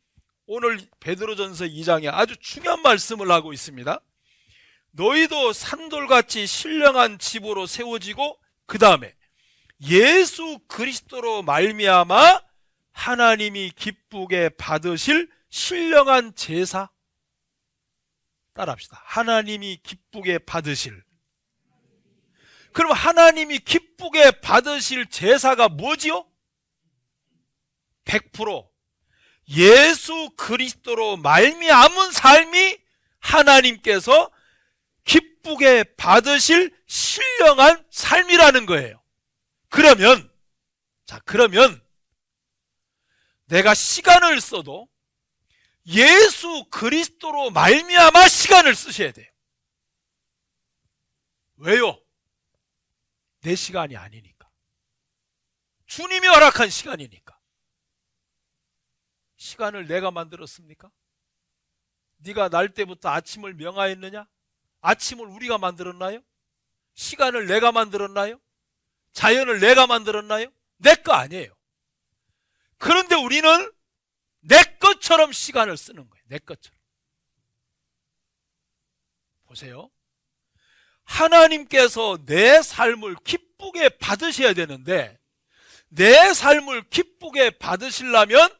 오늘 베드로전서 2장에 아주 중요한 말씀을 하고 있습니다. 너희도 산돌같이 신령한 집으로 세워지고 그 다음에 예수 그리스도로 말미암아 하나님이 기쁘게 받으실 신령한 제사. 따라합시다. 하나님이 기쁘게 받으실. 그럼 하나님이 기쁘게 받으실 제사가 뭐지요? 100% 예수 그리스도로 말미암은 삶이 하나님께서 기쁘게 받으실 신령한 삶이라는 거예요. 그러면 내가 시간을 써도 예수 그리스도로 말미암아 시간을 쓰셔야 돼요. 왜요? 내 시간이 아니니까. 주님이 허락한 시간이니까. 시간을 내가 만들었습니까? 네가 날 때부터 아침을 명하였느냐? 아침을 우리가 만들었나요? 시간을 내가 만들었나요? 자연을 내가 만들었나요? 내 거 아니에요. 그런데 우리는 내 것처럼 시간을 쓰는 거예요. 내 것처럼. 보세요. 하나님께서 내 삶을 기쁘게 받으셔야 되는데 내 삶을 기쁘게 받으시려면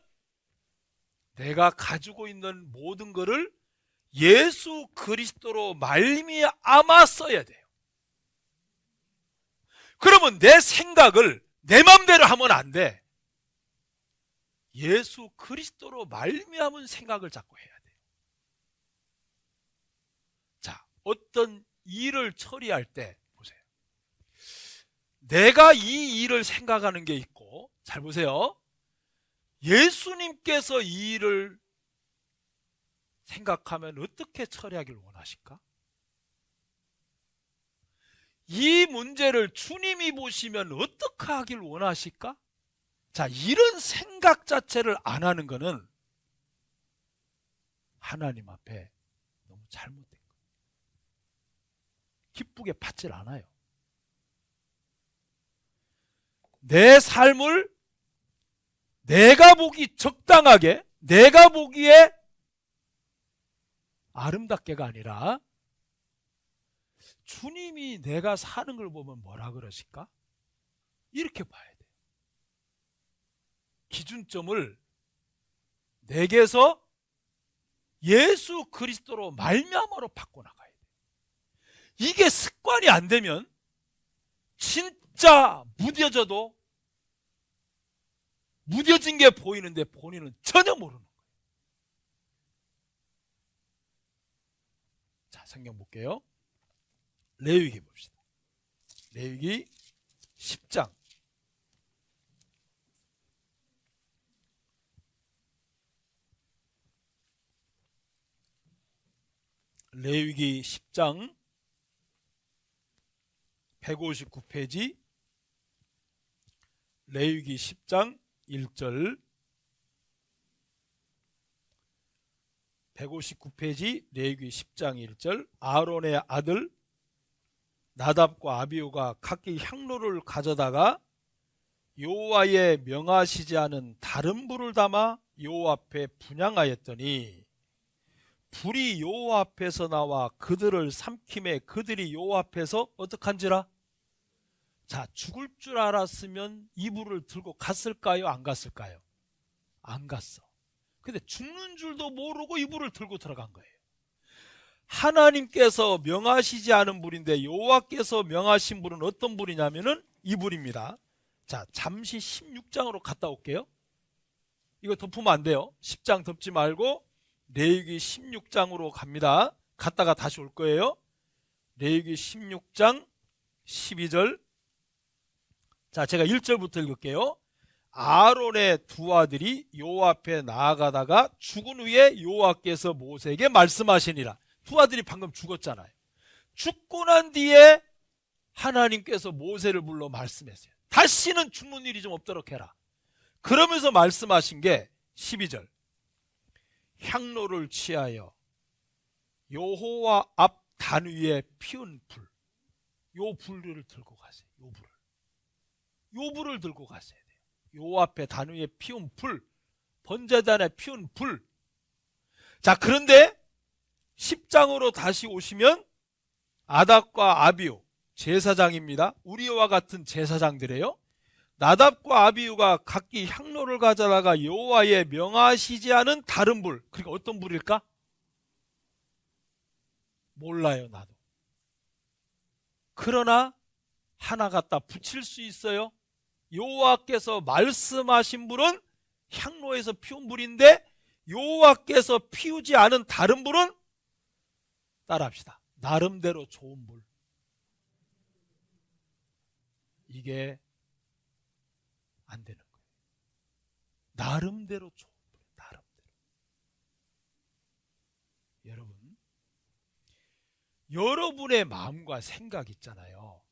내가 가지고 있는 모든 것을 예수 그리스도로 말미암아 써야 돼요. 그러면 내 생각을 내 맘대로 하면 안 돼. 예수 그리스도로 말미암은 생각을 자꾸 해야 돼요. 자, 어떤 일을 처리할 때 보세요. 내가 이 일을 생각하는 게 있고, 잘 보세요. 예수님께서 이 일을 생각하면 어떻게 처리하기를 원하실까? 이 문제를 주님이 보시면 어떻게 하길 원하실까? 자, 이런 생각 자체를 안 하는 것은 하나님 앞에 너무 잘못된 거예요. 기쁘게 받질 않아요. 내 삶을 내가 보기 적당하게, 내가 보기에 아름답게가 아니라 주님이 내가 사는 걸 보면 뭐라 그러실까? 이렇게 봐야 돼요. 기준점을 내게서 예수 그리스도로 말미암아로 바꿔나가야 돼요. 이게 습관이 안 되면 진짜 무뎌진 게 보이는데 본인은 전혀 모르는 거예요. 자, 성경 볼게요. 레위기 봅시다. 레위기 10장. 레위기 10장 159페이지, 레위기 10장 1절, 159페이지 레위기 10장 1절. 아론의 아들 나답과 아비후가 각기 향로를 가져다가 여호와의 명하시지 않은 다른 불을 담아 여호와 앞에 분향하였더니 불이 여호와 앞에서 나와 그들을 삼킴에 그들이 여호와 앞에서 어떡한지라? 자, 죽을 줄 알았으면 이 불을 들고 갔을까요? 안 갔을까요? 안 갔어. 근데 죽는 줄도 모르고 이 불을 들고 들어간 거예요. 하나님께서 명하시지 않은 불인데 여호와께서 명하신 불은 어떤 불이냐면은 이 불입니다. 자, 잠시 16장으로 갔다 올게요. 이거 덮으면 안 돼요. 10장 덮지 말고 레위기 16장으로 갑니다. 갔다가 다시 올 거예요. 레위기 16장 12절. 자, 제가 1절부터 읽을게요. 아론의 두 아들이 여호와 앞에 나아가다가 죽은 후에 여호와께서 모세에게 말씀하시니라. 두 아들이 방금 죽었잖아요. 죽고 난 뒤에 하나님께서 모세를 불러 말씀했어요. 다시는 죽는 일이 좀 없도록 해라. 그러면서 말씀하신 게 12절. 향로를 취하여 여호와 앞 단 위에 피운 불, 요 불을 들고 가세요. 요 불을 들고 가셔야 돼요. 여호와 앞에 단 위에 피운 불, 번제단에 피운 불. 자, 그런데 10장으로 다시 오시면 나답과 아비후, 제사장입니다. 우리와 같은 제사장들이에요. 나답과 아비후가 각기 향로를 가져다가 여호와의 명하시지 않은 다른 불, 그러니까 어떤 불일까? 몰라요, 나도. 그러나 하나 갖다 붙일 수 있어요. 여호와께서 말씀하신 불은 향로에서 피운 불인데 여호와께서 피우지 않은 다른 불은, 따라합시다, 나름대로 좋은 불. 이게 안 되는 거예요. 나름대로 좋은 불, 나름대로. 여러분, 여러분의 마음과 생각 있잖아요.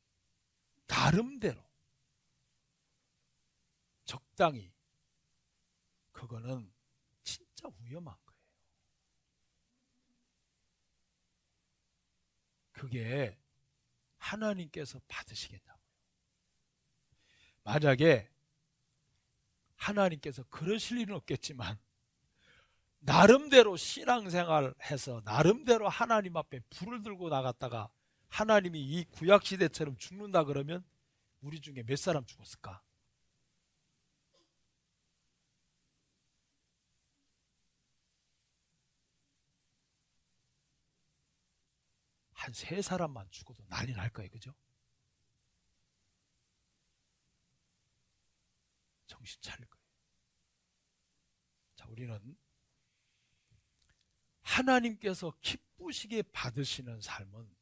나름대로 적당히, 그거는 진짜 위험한 거예요. 그게 하나님께서 받으시겠냐고요. 만약에 하나님께서 그러실 일은 없겠지만 나름대로 신앙생활해서 나름대로 하나님 앞에 불을 들고 나갔다가 하나님이 이 구약시대처럼 죽는다 그러면 우리 중에 몇 사람 죽었을까? 한 3사람만 죽어도 난리 날 거예요. 그죠? 정신 차릴 거예요. 자, 우리는 하나님께서 기쁘시게 받으시는 삶은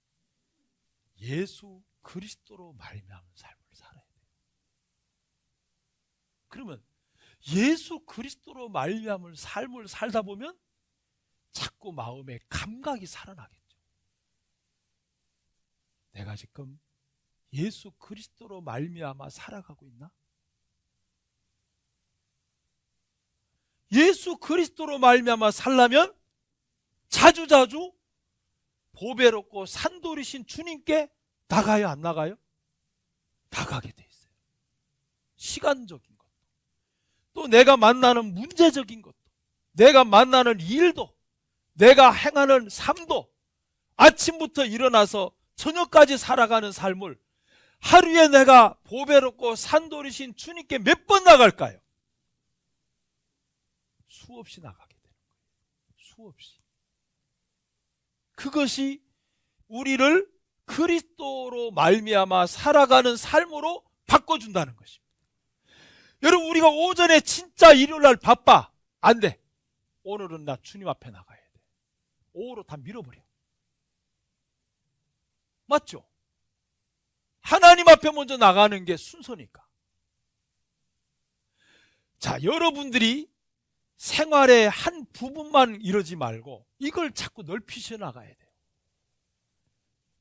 예수 그리스도로 말미암은 삶을 살아야 돼요. 그러면 예수 그리스도로 말미암은 삶을 살다 보면 자꾸 마음에 감각이 살아나겠죠. 내가 지금 예수 그리스도로 말미암아 살아가고 있나? 예수 그리스도로 말미암아 살려면 자주자주 보배롭고 산돌이신 주님께 나가요, 안 나가요? 나가게 돼 있어요. 시간적인 것도, 또 내가 만나는 문제적인 것도, 내가 만나는 일도, 내가 행하는 삶도, 아침부터 일어나서 저녁까지 살아가는 삶을 하루에 내가 보배롭고 산돌이신 주님께 몇 번 나갈까요? 수없이 나가게 되는 거예요. 수없이. 그것이 우리를 그리스도로 말미암아 살아가는 삶으로 바꿔준다는 것입니다. 여러분, 우리가 오전에 진짜 일요일날 바빠. 안 돼. 오늘은 나 주님 앞에 나가야 돼. 오후로 다 밀어버려. 맞죠? 하나님 앞에 먼저 나가는 게 순서니까. 자, 여러분들이 생활의 한 부분만 이러지 말고 이걸 자꾸 넓히셔 나가야 돼요.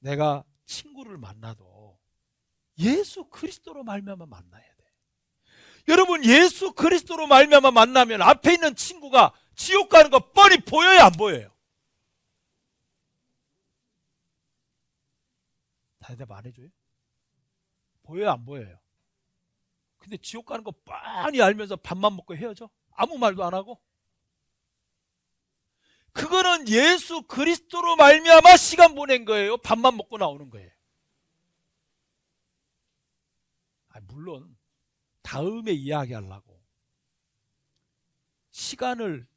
내가 친구를 만나도 예수 그리스도로 말미암아 만나야 돼. 여러분, 예수 그리스도로 말미암아 만나면 앞에 있는 친구가 지옥 가는 거 뻔히 보여요, 안 보여요? 대답 안 해줘요? 보여요, 안 보여요? 근데 지옥 가는 거 뻔히 알면서 밥만 먹고 헤어져? 아무 말도 안 하고? 그거는 예수 그리스도로 말미암아 시간 보낸 거예요? 밥만 먹고 나오는 거예요? 물론 다음에 이야기하려고 시간을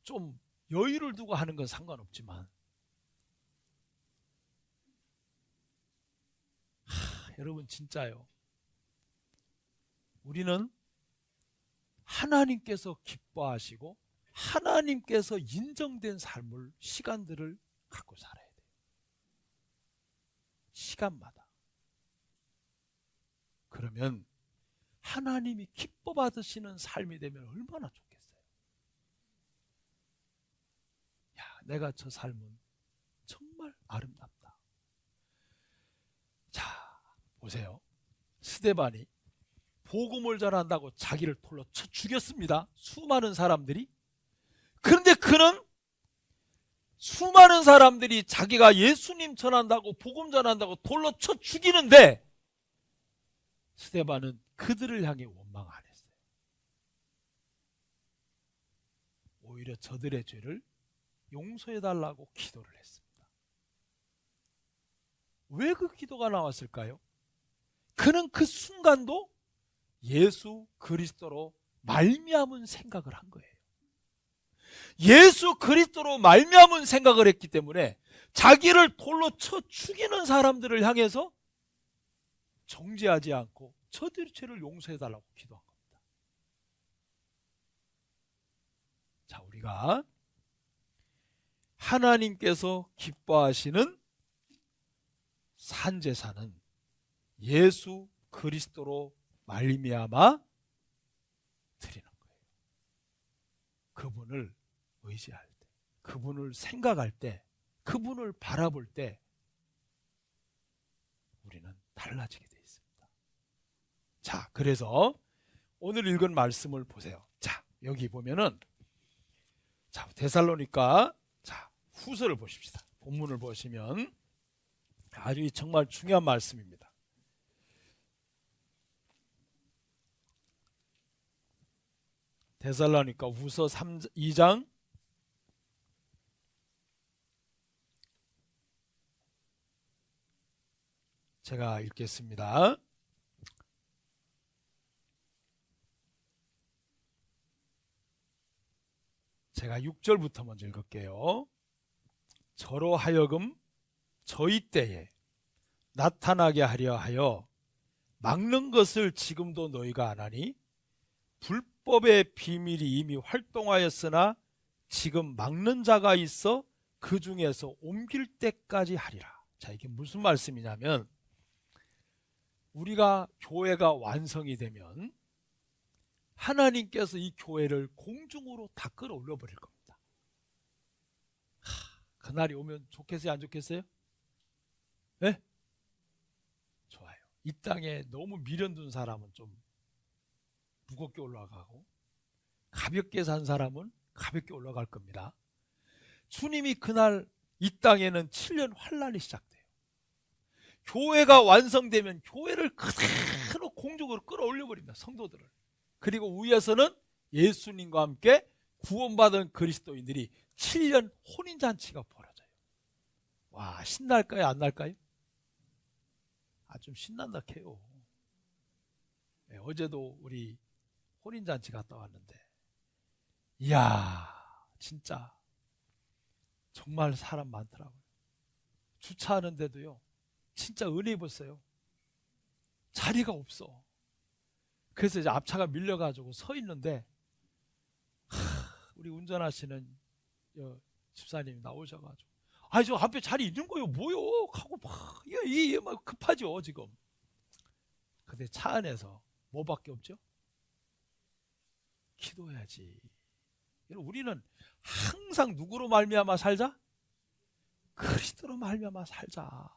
좀 여유를 두고 하는 건 상관없지만, 여러분 진짜요, 우리는 하나님께서 기뻐하시고 하나님께서 인정된 삶을, 시간들을 갖고 살아야 돼요. 시간마다. 그러면 하나님이 기뻐 받으시는 삶이 되면 얼마나 좋겠어요. 야, 내가 저 삶은 정말 아름답다. 자, 보세요. 스데반이 복음을 전한다고 자기를 돌로 쳐 죽였습니다. 수많은 사람들이. 그런데 그는 수많은 사람들이 자기가 예수님 전한다고, 복음 전한다고 돌로 쳐 죽이는데 스데반은 그들을 향해 원망 안 했어요. 오히려 저들의 죄를 용서해달라고 기도를 했습니다. 왜 그 기도가 나왔을까요? 그는 그 순간도 예수 그리스도로 말미암은 생각을 한 거예요. 예수 그리스도로 말미암은 생각을 했기 때문에 자기를 돌로 쳐 죽이는 사람들을 향해서 정죄하지 않고 저들의 죄를 용서해달라고 기도한 겁니다. 자, 우리가 하나님께서 기뻐하시는 산제사는 예수 그리스도로 말미암아 드리는 거예요. 그분을 의지할 때, 그분을 생각할 때, 그분을 바라볼 때 우리는 달라지게 되어 있습니다. 자, 그래서 오늘 읽은 말씀을 보세요. 자, 여기 보면은, 자, 데살로니가, 자, 후서를 보십시다. 본문을 보시면 아주 정말 중요한 말씀입니다. 데살로니가 후서 2장 1절 제가 읽겠습니다. 제가 6절부터 먼저 읽을게요. 저로 하여금 저희 때에 나타나게 하려 하여 막는 것을 지금도 너희가 안 하니 불법의 비밀이 이미 활동하였으나 지금 막는 자가 있어 그 중에서 옮길 때까지 하리라. 자, 이게 무슨 말씀이냐면, 우리가 교회가 완성이 되면 하나님께서 이 교회를 공중으로 다 끌어올려 버릴 겁니다. 그날이 오면 좋겠어요, 안 좋겠어요? 네? 좋아요. 이 땅에 너무 미련둔 사람은 좀 무겁게 올라가고 가볍게 산 사람은 가볍게 올라갈 겁니다. 주님이 그날 이 땅에는 7년 환란이 시작돼요. 교회가 완성되면 교회를 그대로 공중으로 끌어올려 버립니다. 성도들을. 그리고 위에서는 예수님과 함께 구원받은 그리스도인들이 7년 혼인잔치가 벌어져요. 와, 신날까요, 안 날까요? 좀 신난다 해요. 네, 어제도 우리 혼인잔치 갔다 왔는데, 이야, 진짜 정말 사람 많더라고요. 주차하는데도요, 진짜 은혜 입었어요. 자리가 없어. 그래서 이제 앞차가 밀려가지고 서 있는데, 우리 운전하시는 집사님이 나오셔가지고, 저 앞에 자리 있는 거요, 뭐요? 하고 막 급하죠 지금. 근데 차 안에서 뭐밖에 없죠? 기도해야지. 우리는 항상 누구로 말미암아 살자? 그리스도로 말미암아 살자.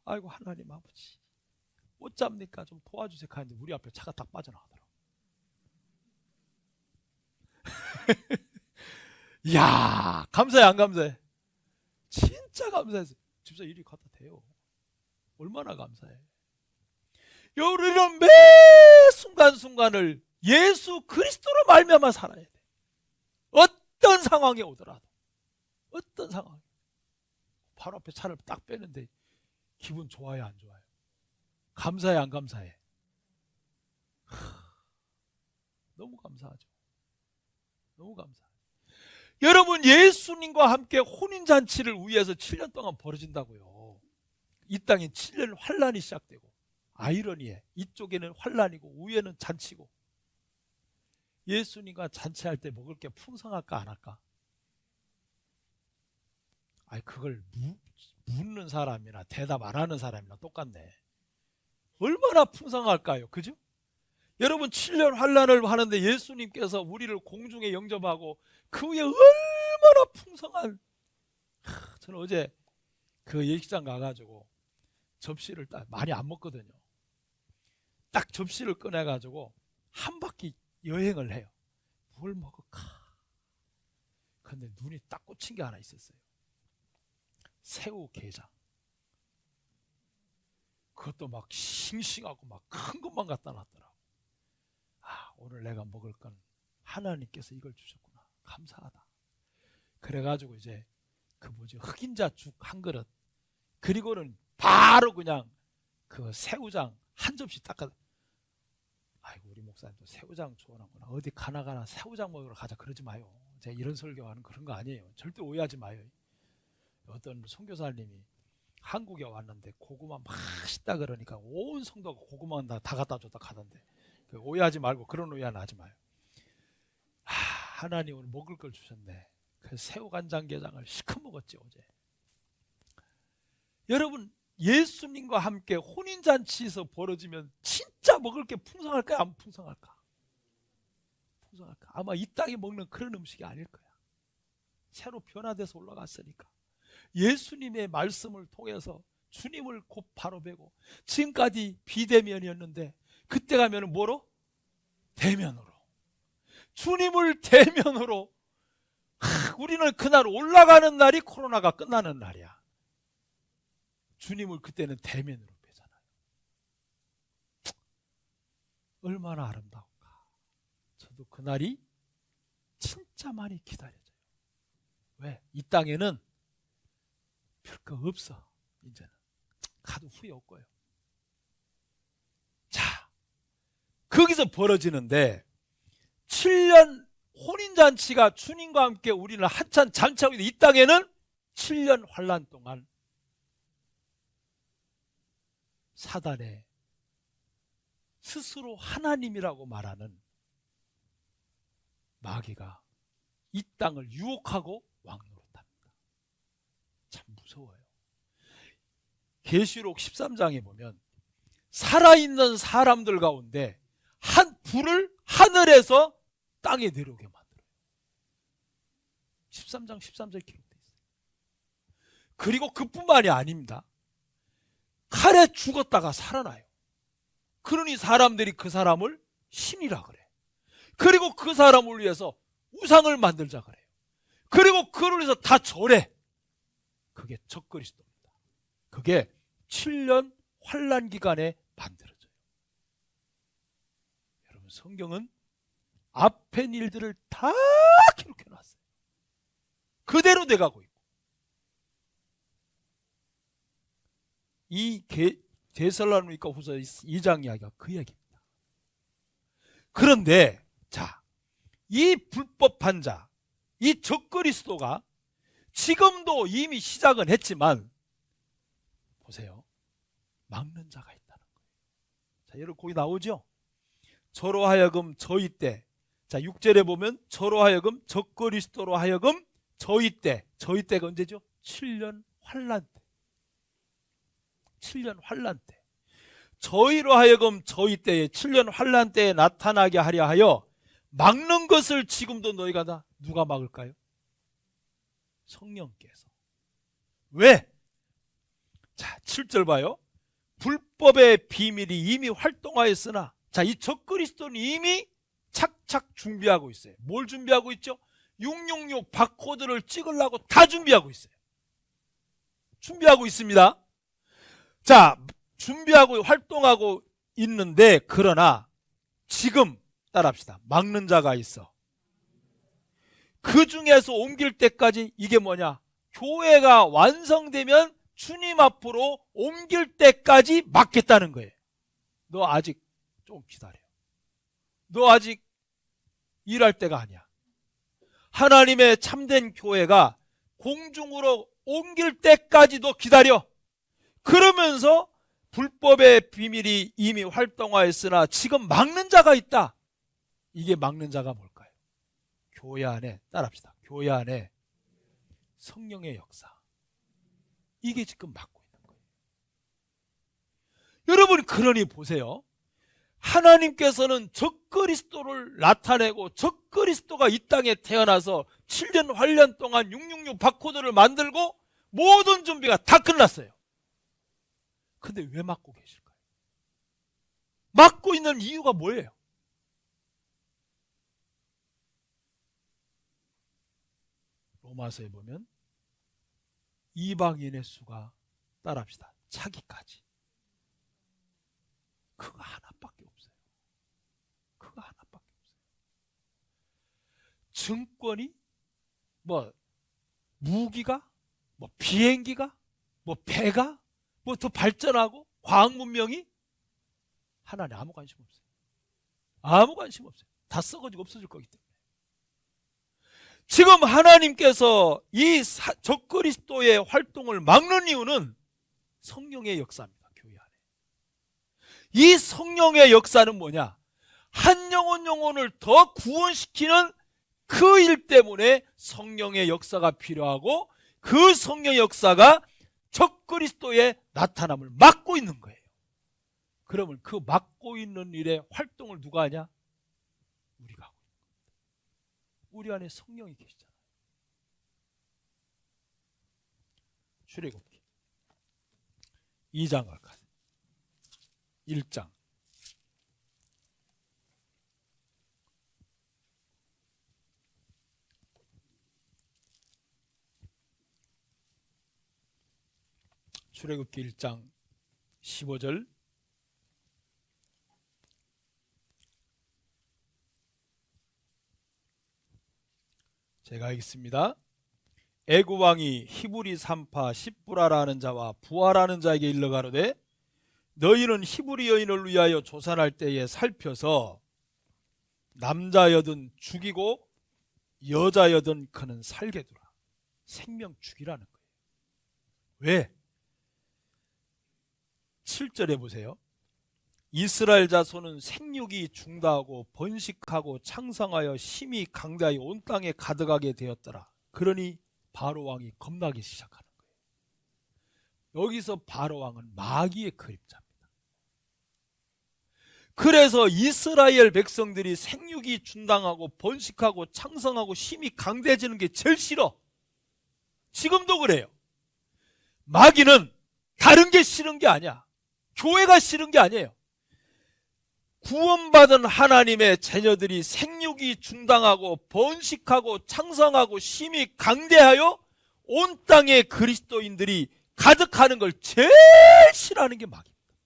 아이고 하나님 아버지 못 잡니까 좀 도와주세요 하는데 우리 앞에 차가 딱 빠져나가더라고. 이야 감사해 안 감사해? 진짜 감사해서 집사 일이 갖다 대요. 얼마나 감사해. 우리는 매 순간순간을 예수 그리스도로 말미암아 살아야 돼. 어떤 상황에 오더라도 어떤 상황 바로 앞에 차를 딱 빼는데 기분 좋아요 안 좋아요? 감사해 안 감사해? 너무 감사하죠. 너무 감사해요. 여러분 예수님과 함께 혼인잔치를 위해서 7년 동안 벌어진다고요. 이 땅에 7년 환란이 시작되고 아이러니해. 이쪽에는 환란이고 위에는 잔치고. 예수님과 잔치할 때 먹을 게 풍성할까 안 할까? 아니 그걸 묻는 사람이나 대답 안 하는 사람이나 똑같네. 얼마나 풍성할까요? 그죠? 여러분 7년 환란을 하는데 예수님께서 우리를 공중에 영접하고 그 위에 얼마나 풍성한. 저는 어제 그 예식장 가가지고 접시를 딱 많이 안 먹거든요. 딱 접시를 꺼내가지고 한 바퀴 여행을 해요. 뭘 먹을까? 근데 눈이 딱 꽂힌 게 하나 있었어요. 새우 게장. 그것도 막 싱싱하고 막 큰 것만 갖다 놨더라고. 아, 오늘 내가 먹을 건 하나님께서 이걸 주셨구나. 감사하다. 그래가지고 이제 그 흑임자 죽 한 그릇, 그리고는 바로 그냥 그 새우장 한 접시 닦아. 아이고 우리 목사님도 새우장 좋아하는구나. 어디 가나 새우장 먹으러 가자 그러지 마요. 제가 이런 설교하는 그런 거 아니에요. 절대 오해하지 마요. 어떤 선교사님이 한국에 왔는데 고구마 맛있다 그러니까 온 성도가 고구마 다 갖다 줬다 가던데 오해하지 말고 그런 오해는 하지 마요. 하나님 오늘 먹을 걸 주셨네. 그 새우간장게장을 시큼 먹었지 어제. 여러분 예수님과 함께 혼인잔치에서 벌어지면 진짜 먹을 게 풍성할까 안 풍성할까? 풍성할까? 아마 이 땅에 먹는 그런 음식이 아닐 거야. 새로 변화돼서 올라갔으니까. 예수님의 말씀을 통해서 주님을 곧 바로 뵈고 지금까지 비대면이었는데 그때 가면 뭐로? 대면으로. 주님을 대면으로. 우리는 그날 올라가는 날이 코로나가 끝나는 날이야. 주님을 그때는 대면으로 뵈잖아요. 얼마나 아름다울까. 저도 그날이 진짜 많이 기다려져요. 왜? 이 땅에는 별거 없어. 이제는 가도 후회 없고요. 자, 거기서 벌어지는데 7년 혼인잔치가 주님과 함께 우리는 한참 잔치하고 있는데 이 땅에는 7년 환란 동안 사단의 스스로 하나님이라고 말하는 마귀가 이 땅을 유혹하고 왕노릇합니다. 참 무서워요. 계시록 13장에 보면 살아있는 사람들 가운데 한 불을 하늘에서 땅에 내려오게 만들어요. 13장 13절에 기록되어 있어요. 그리고 그뿐만이 아닙니다. 칼에 죽었다가 살아나요. 그러니 사람들이 그 사람을 신이라 그래. 그리고 그 사람을 위해서 우상을 만들자 그래요. 그리고 그를 위해서 다 절해. 그게 적그리스도입니다. 그게 7년 환란 기간에 만들어져요. 여러분 성경은 앞에 일들을 다 기록해놨어요. 그대로 돼가고 있고 이 데살로니가 후서 2장 이야기가 그 얘기입니다. 그런데 자, 이 불법한 자, 이 적그리스도가 지금도 이미 시작은 했지만 보세요. 막는 자가 있다는 거예요. 자, 여러분 거기 나오죠? 저로 하여금 저희 때. 자, 6절에 보면 저로 하여금 적그리스도로 하여금 저희 때가 언제죠? 7년 환란 때. 7년 환란 때. 저희로 하여금 저희 때에 7년 환란 때에 나타나게 하려 하여 막는 것을 지금도 너희가 다 누가 막을까요? 성령께서. 왜? 자, 7절 봐요. 불법의 비밀이 이미 활동하였으나, 자, 이 적그리스도는 이미 착착 준비하고 있어요. 뭘 준비하고 있죠? 666 바코드를 찍으려고 다 준비하고 있어요. 준비하고 있습니다. 자, 준비하고 활동하고 있는데, 그러나 지금 따라합시다. 막는 자가 있어. 그 중에서 옮길 때까지 이게 뭐냐? 교회가 완성되면 주님 앞으로 옮길 때까지 막겠다는 거예요. 너 아직 좀 기다려. 너 아직 일할 때가 아니야. 하나님의 참된 교회가 공중으로 옮길 때까지 너 기다려. 그러면서 불법의 비밀이 이미 활동하였으나 지금 막는 자가 있다. 이게 막는 자가 뭘까요? 교회 안에, 따라합시다. 교회 안에 성령의 역사. 이게 지금 막고 있는 거예요. 여러분, 그러니 보세요. 하나님께서는 적그리스도를 나타내고 적그리스도가 이 땅에 태어나서 7년 활년 동안 666 바코드를 만들고 모든 준비가 다 끝났어요. 근데 왜 막고 계실까요? 막고 있는 이유가 뭐예요? 로마서에 보면 이방인의 수가, 따라합시다, 차기까지. 그거 하나밖에 없어요. 그거 하나밖에 없어요. 증권이, 무기가, 비행기가, 배가, 더 발전하고 과학 문명이, 하나님 아무 관심 없어요. 아무 관심 없어요. 다 썩어지고 없어질 거기 때문에. 지금 하나님께서 이 적그리스도의 활동을 막는 이유는 성령의 역사입니다. 교회 안에. 이 성령의 역사는 뭐냐? 한 영혼을 더 구원시키는 그 일 때문에 성령의 역사가 필요하고, 그 성령의 역사가 적그리스도의 나타남을 막고 있는 거예요. 그러면 그 막고 있는 일의 활동을 누가 하냐? 우리가 하고 있는 겁니다. 우리 안에 성령이 계시잖아요. 출애굽기 2장 갈까요? 1장. 출애굽기 1장 15절. 제가 읽겠습니다. 애굽 왕이 히브리 산파 십부라라는 자와 부하라는 자에게 일러 가로되, 너희는 히브리 여인을 위하여 조산할 때에 살펴서 남자여든 죽이고 여자여든 그는 살게 두라. 생명 죽이라는 거예요. 왜? 7절에 보세요. 이스라엘 자손은 생육이 중다하고 번식하고 창성하여 심히 강대하여 온 땅에 가득하게 되었더라. 그러니 바로 왕이 겁나기 시작하는 거예요. 여기서 바로 왕은 마귀의 그림자입니다. 그래서 이스라엘 백성들이 생육이 중당하고 번식하고 창성하고 심히 강대해지는 게 제일 싫어. 지금도 그래요. 마귀는 다른 게 싫은 게 아니야. 교회가 싫은 게 아니에요. 구원받은 하나님의 자녀들이 생육이 중당하고 번식하고 창성하고 심히 강대하여 온 땅에 그리스도인들이 가득하는 걸 제일 싫어하는 게 마귀입니다.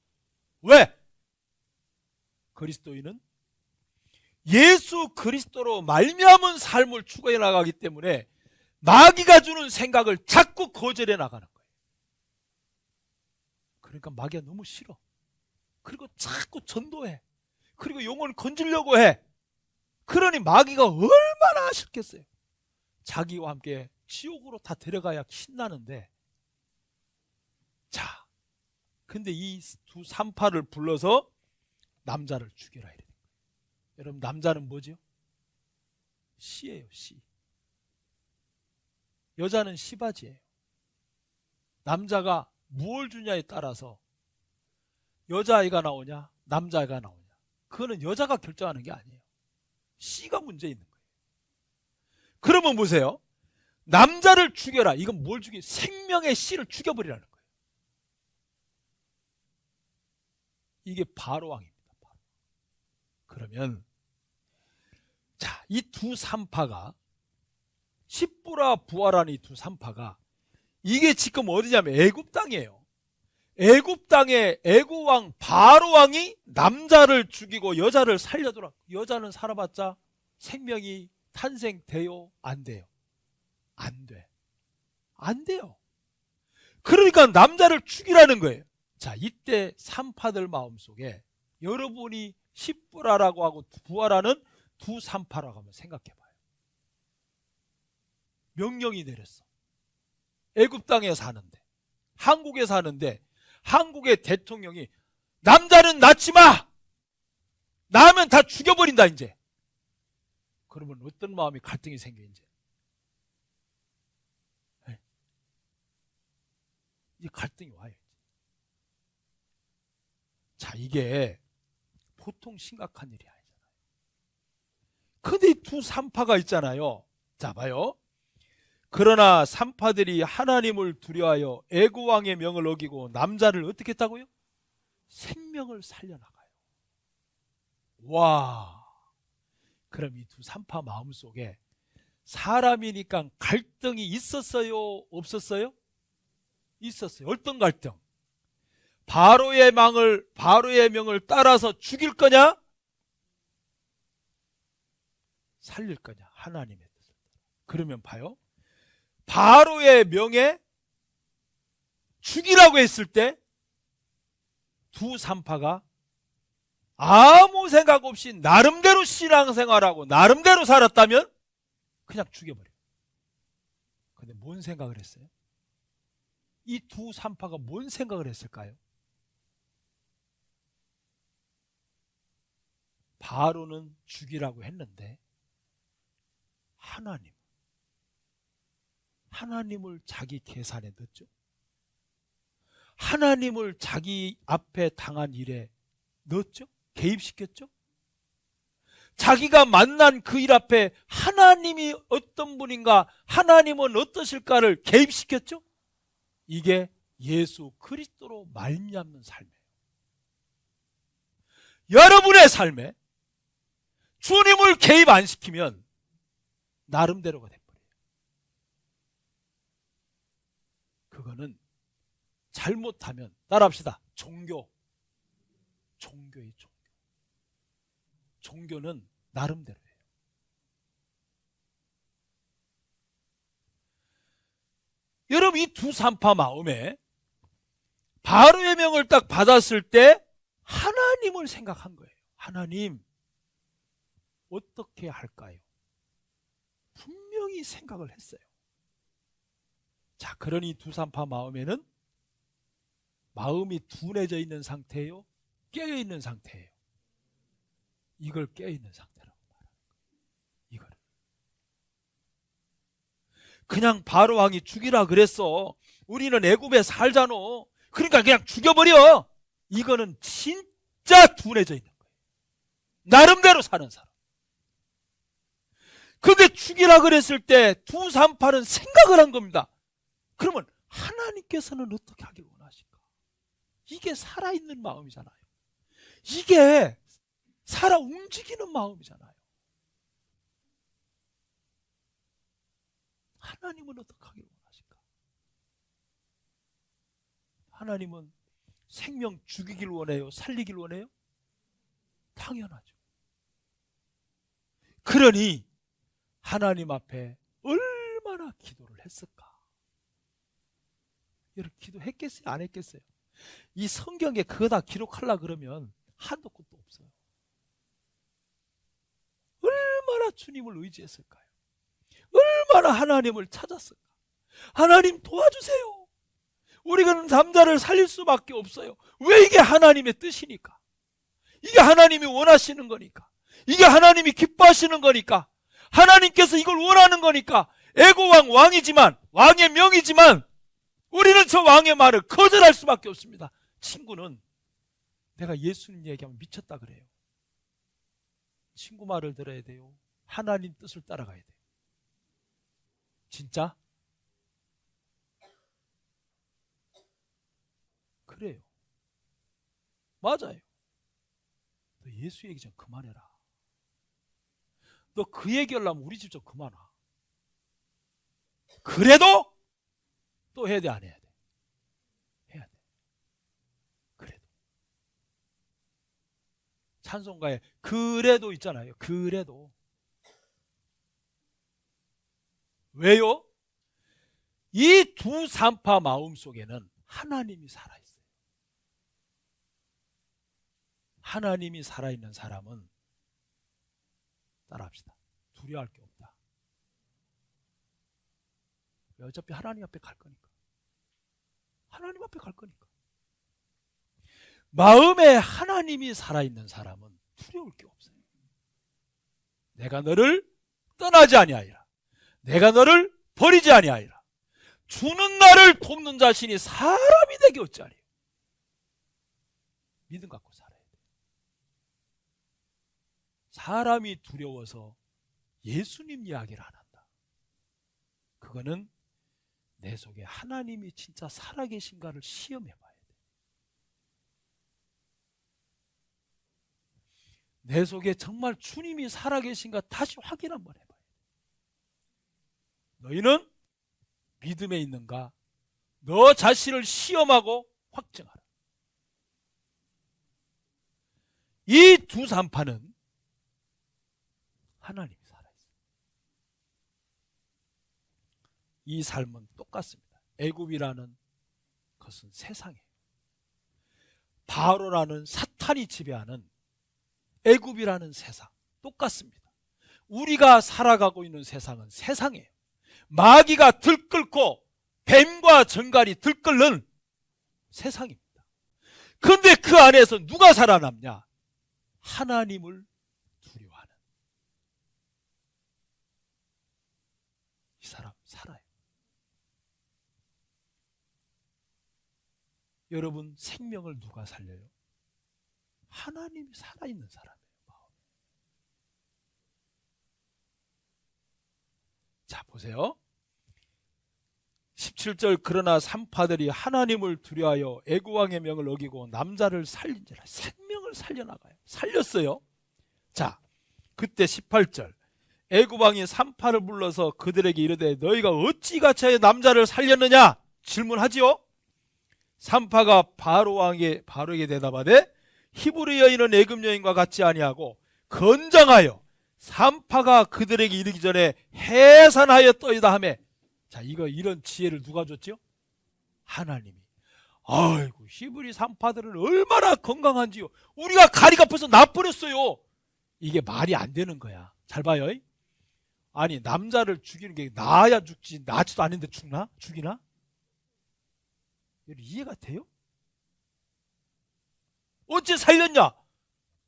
왜? 그리스도인은 예수 그리스도로 말미암은 삶을 추구해 나가기 때문에 마귀가 주는 생각을 자꾸 거절해 나가는 거예요. 그러니까 마귀가 너무 싫어. 그리고 자꾸 전도해. 그리고 영혼을 건지려고 해. 그러니 마귀가 얼마나 싫겠어요. 자기와 함께 지옥으로 다 데려가야 신나는데. 자, 근데 이 두 산파를 불러서 남자를 죽여라 이래. 여러분, 남자는 뭐죠? 씨예요, 씨. 여자는 씨바지예요. 남자가 무엇을 주냐에 따라서 여자아이가 나오냐, 남자아이가 나오냐, 그거는 여자가 결정하는 게 아니에요. 씨가 문제 있는 거예요. 그러면 보세요. 남자를 죽여라. 이건 뭘 죽여? 생명의 씨를 죽여버리라는 거예요. 이게 바로 왕입니다. 그러면 자, 이 두 산파가 십부라 부하라는 이 두 산파가 이게 지금 어디냐면 애굽 땅이에요. 애굽 땅에 애굽 왕 바로 왕이 남자를 죽이고 여자를 살려두라. 여자는 살아봤자 생명이 탄생돼요? 안 돼요? 안 돼. 안 돼요. 그러니까 남자를 죽이라는 거예요. 자, 이때 산파들 마음속에 여러분이 십부라라고 하고 부하라는 두 산파라고 한번 생각해봐요. 명령이 내렸어. 애굽 땅에 사는데, 한국에 사는데 한국의 대통령이 남자는 낳지 마! 낳으면 다 죽여버린다 이제. 그러면 어떤 마음이 갈등이 생겨 이제? 이 갈등이 와요. 자, 이게 보통 심각한 일이 아니잖아요. 근데 이 두 산파가 있잖아요. 자, 봐요. 그러나 산파들이 하나님을 두려워하여 애굽 왕의 명을 어기고 남자를 어떻게 했다고요? 생명을 살려나가요. 와, 그럼 이 두 산파 마음속에 사람이니까 갈등이 있었어요? 없었어요? 있었어요. 어떤 갈등? 바로의 명을 따라서 죽일 거냐? 살릴 거냐? 하나님의 뜻을. 그러면 봐요. 바로의 명에 죽이라고 했을 때 두 산파가 아무 생각 없이 나름대로 신앙생활하고 나름대로 살았다면 그냥 죽여버려요. 근데 뭔 생각을 했어요? 이 두 산파가 뭔 생각을 했을까요? 바로는 죽이라고 했는데 하나님을 자기 계산에 넣었죠. 하나님을 자기 앞에 당한 일에 넣었죠. 개입시켰죠. 자기가 만난 그 일 앞에 하나님이 어떤 분인가, 하나님은 어떠실까를 개입시켰죠. 이게 예수 그리스도로 말미암는 삶이에요. 여러분의 삶에 주님을 개입 안 시키면 나름대로가 돼버려요. 그거는 잘못하면 따라합시다. 종교의 종교. 종교는 나름대로예요. 여러분, 이 두 산파 마음에 바로의 명을 딱 받았을 때 하나님을 생각한 거예요. 하나님, 어떻게 할까요? 분명히 생각을 했어요. 자, 그러니 두 산파 마음에는 마음이 둔해져 있는 상태예요? 깨어 있는 상태예요? 이걸 깨어 있는 상태라고 말하는 거예요. 이거를. 그냥 바로 왕이 죽이라 그랬어. 우리는 애굽에 살잖아. 그러니까 그냥 죽여버려. 이거는 진짜 둔해져 있는 거예요. 나름대로 사는 사람. 근데 죽이라 그랬을 때 두 산파는 생각을 한 겁니다. 그러면 하나님께서는 어떻게 하길 원하실까? 이게 살아있는 마음이잖아요. 이게 살아 움직이는 마음이잖아요. 하나님은 어떻게 하길 원하실까? 하나님은 생명 죽이길 원해요? 살리길 원해요? 당연하죠. 그러니 하나님 앞에 얼마나 기도를 했을까? 여러분, 기도했겠어요? 안 했겠어요? 이 성경에 그거 다 기록하려고 그러면 한도 끝도 없어요. 얼마나 주님을 의지했을까요? 얼마나 하나님을 찾았을까? 하나님 도와주세요. 우리가 남자를 살릴 수밖에 없어요. 왜? 이게 하나님의 뜻이니까. 이게 하나님이 원하시는 거니까. 이게 하나님이 기뻐하시는 거니까. 하나님께서 이걸 원하는 거니까. 애고왕 왕이지만, 왕의 명이지만 우리는 저 왕의 말을 거절할 수밖에 없습니다. 친구는 내가 예수님 얘기하면 미쳤다 그래요. 친구 말을 들어야 돼요. 하나님 뜻을 따라가야 돼요. 진짜? 그래요. 맞아요. 너 예수 얘기 좀 그만해라. 너 그 얘기하려면 우리 집 좀 그만 와. 그래도 또 해야 돼, 안 해야 돼? 해야 돼. 그래도. 찬송가에 그래도 있잖아요. 그래도. 왜요? 이 두 산파 마음속에는 하나님이 살아있어요. 하나님이 살아있는 사람은 따라합시다. 두려워할 게 없다. 어차피 하나님 앞에 갈 거니까. 하나님 앞에 갈 거니까. 마음에 하나님이 살아있는 사람은 두려울 게 없어요. 내가 너를 떠나지 아니하리라. 내가 너를 버리지 아니하리라. 주는 나를 돕는 자신이 사람이 되게 어찌하리요. 믿음 갖고 살아야 돼. 사람이 두려워서 예수님 이야기를 안 한다. 그거는 내 속에 하나님이 진짜 살아계신가를 시험해 봐야 돼. 내 속에 정말 주님이 살아계신가 다시 확인 한번 해봐야 돼. 너희는 믿음에 있는가? 너 자신을 시험하고 확증하라. 이 두 산파는 하나님이 살아있어요. 이 삶은 똑같습니다. 애굽이라는 것은 세상이에요. 바로라는 사탄이 지배하는 애굽이라는 세상 똑같습니다. 우리가 살아가고 있는 세상은 세상이에요. 마귀가 들끓고 뱀과 정갈이 들끓는 세상입니다. 그런데 그 안에서 누가 살아남냐? 하나님을 두려워하는 이 사람 살아요. 여러분 생명을 누가 살려요? 하나님이 살아있는 사람이에요. 자 보세요. 17절 그러나 산파들이 하나님을 두려워하여 애굽왕의 명을 어기고 남자를 살린지라. 생명을 살려나가요. 살렸어요. 자 그때 18절 애굽왕이 산파를 불러서 그들에게 이르되 너희가 어찌 같이 남자를 살렸느냐 질문하지요. 산파가 바로에게 대답하되 히브리 여인은 애굽 여인과 같지 아니하고 건장하여 산파가 그들에게 이르기 전에 해산하였더이다 하매. 자 이런 지혜를 누가 줬죠? 하나님이. 아이고 히브리 산파들은 얼마나 건강한지요. 우리가 가리가 벌써 나버렸어요. 이게 말이 안 되는 거야. 잘 봐요. 아니 남자를 죽이는 게 나야 죽지 나지도 않은데 죽나? 죽이나? 이해가 돼요? 어째 살렸냐?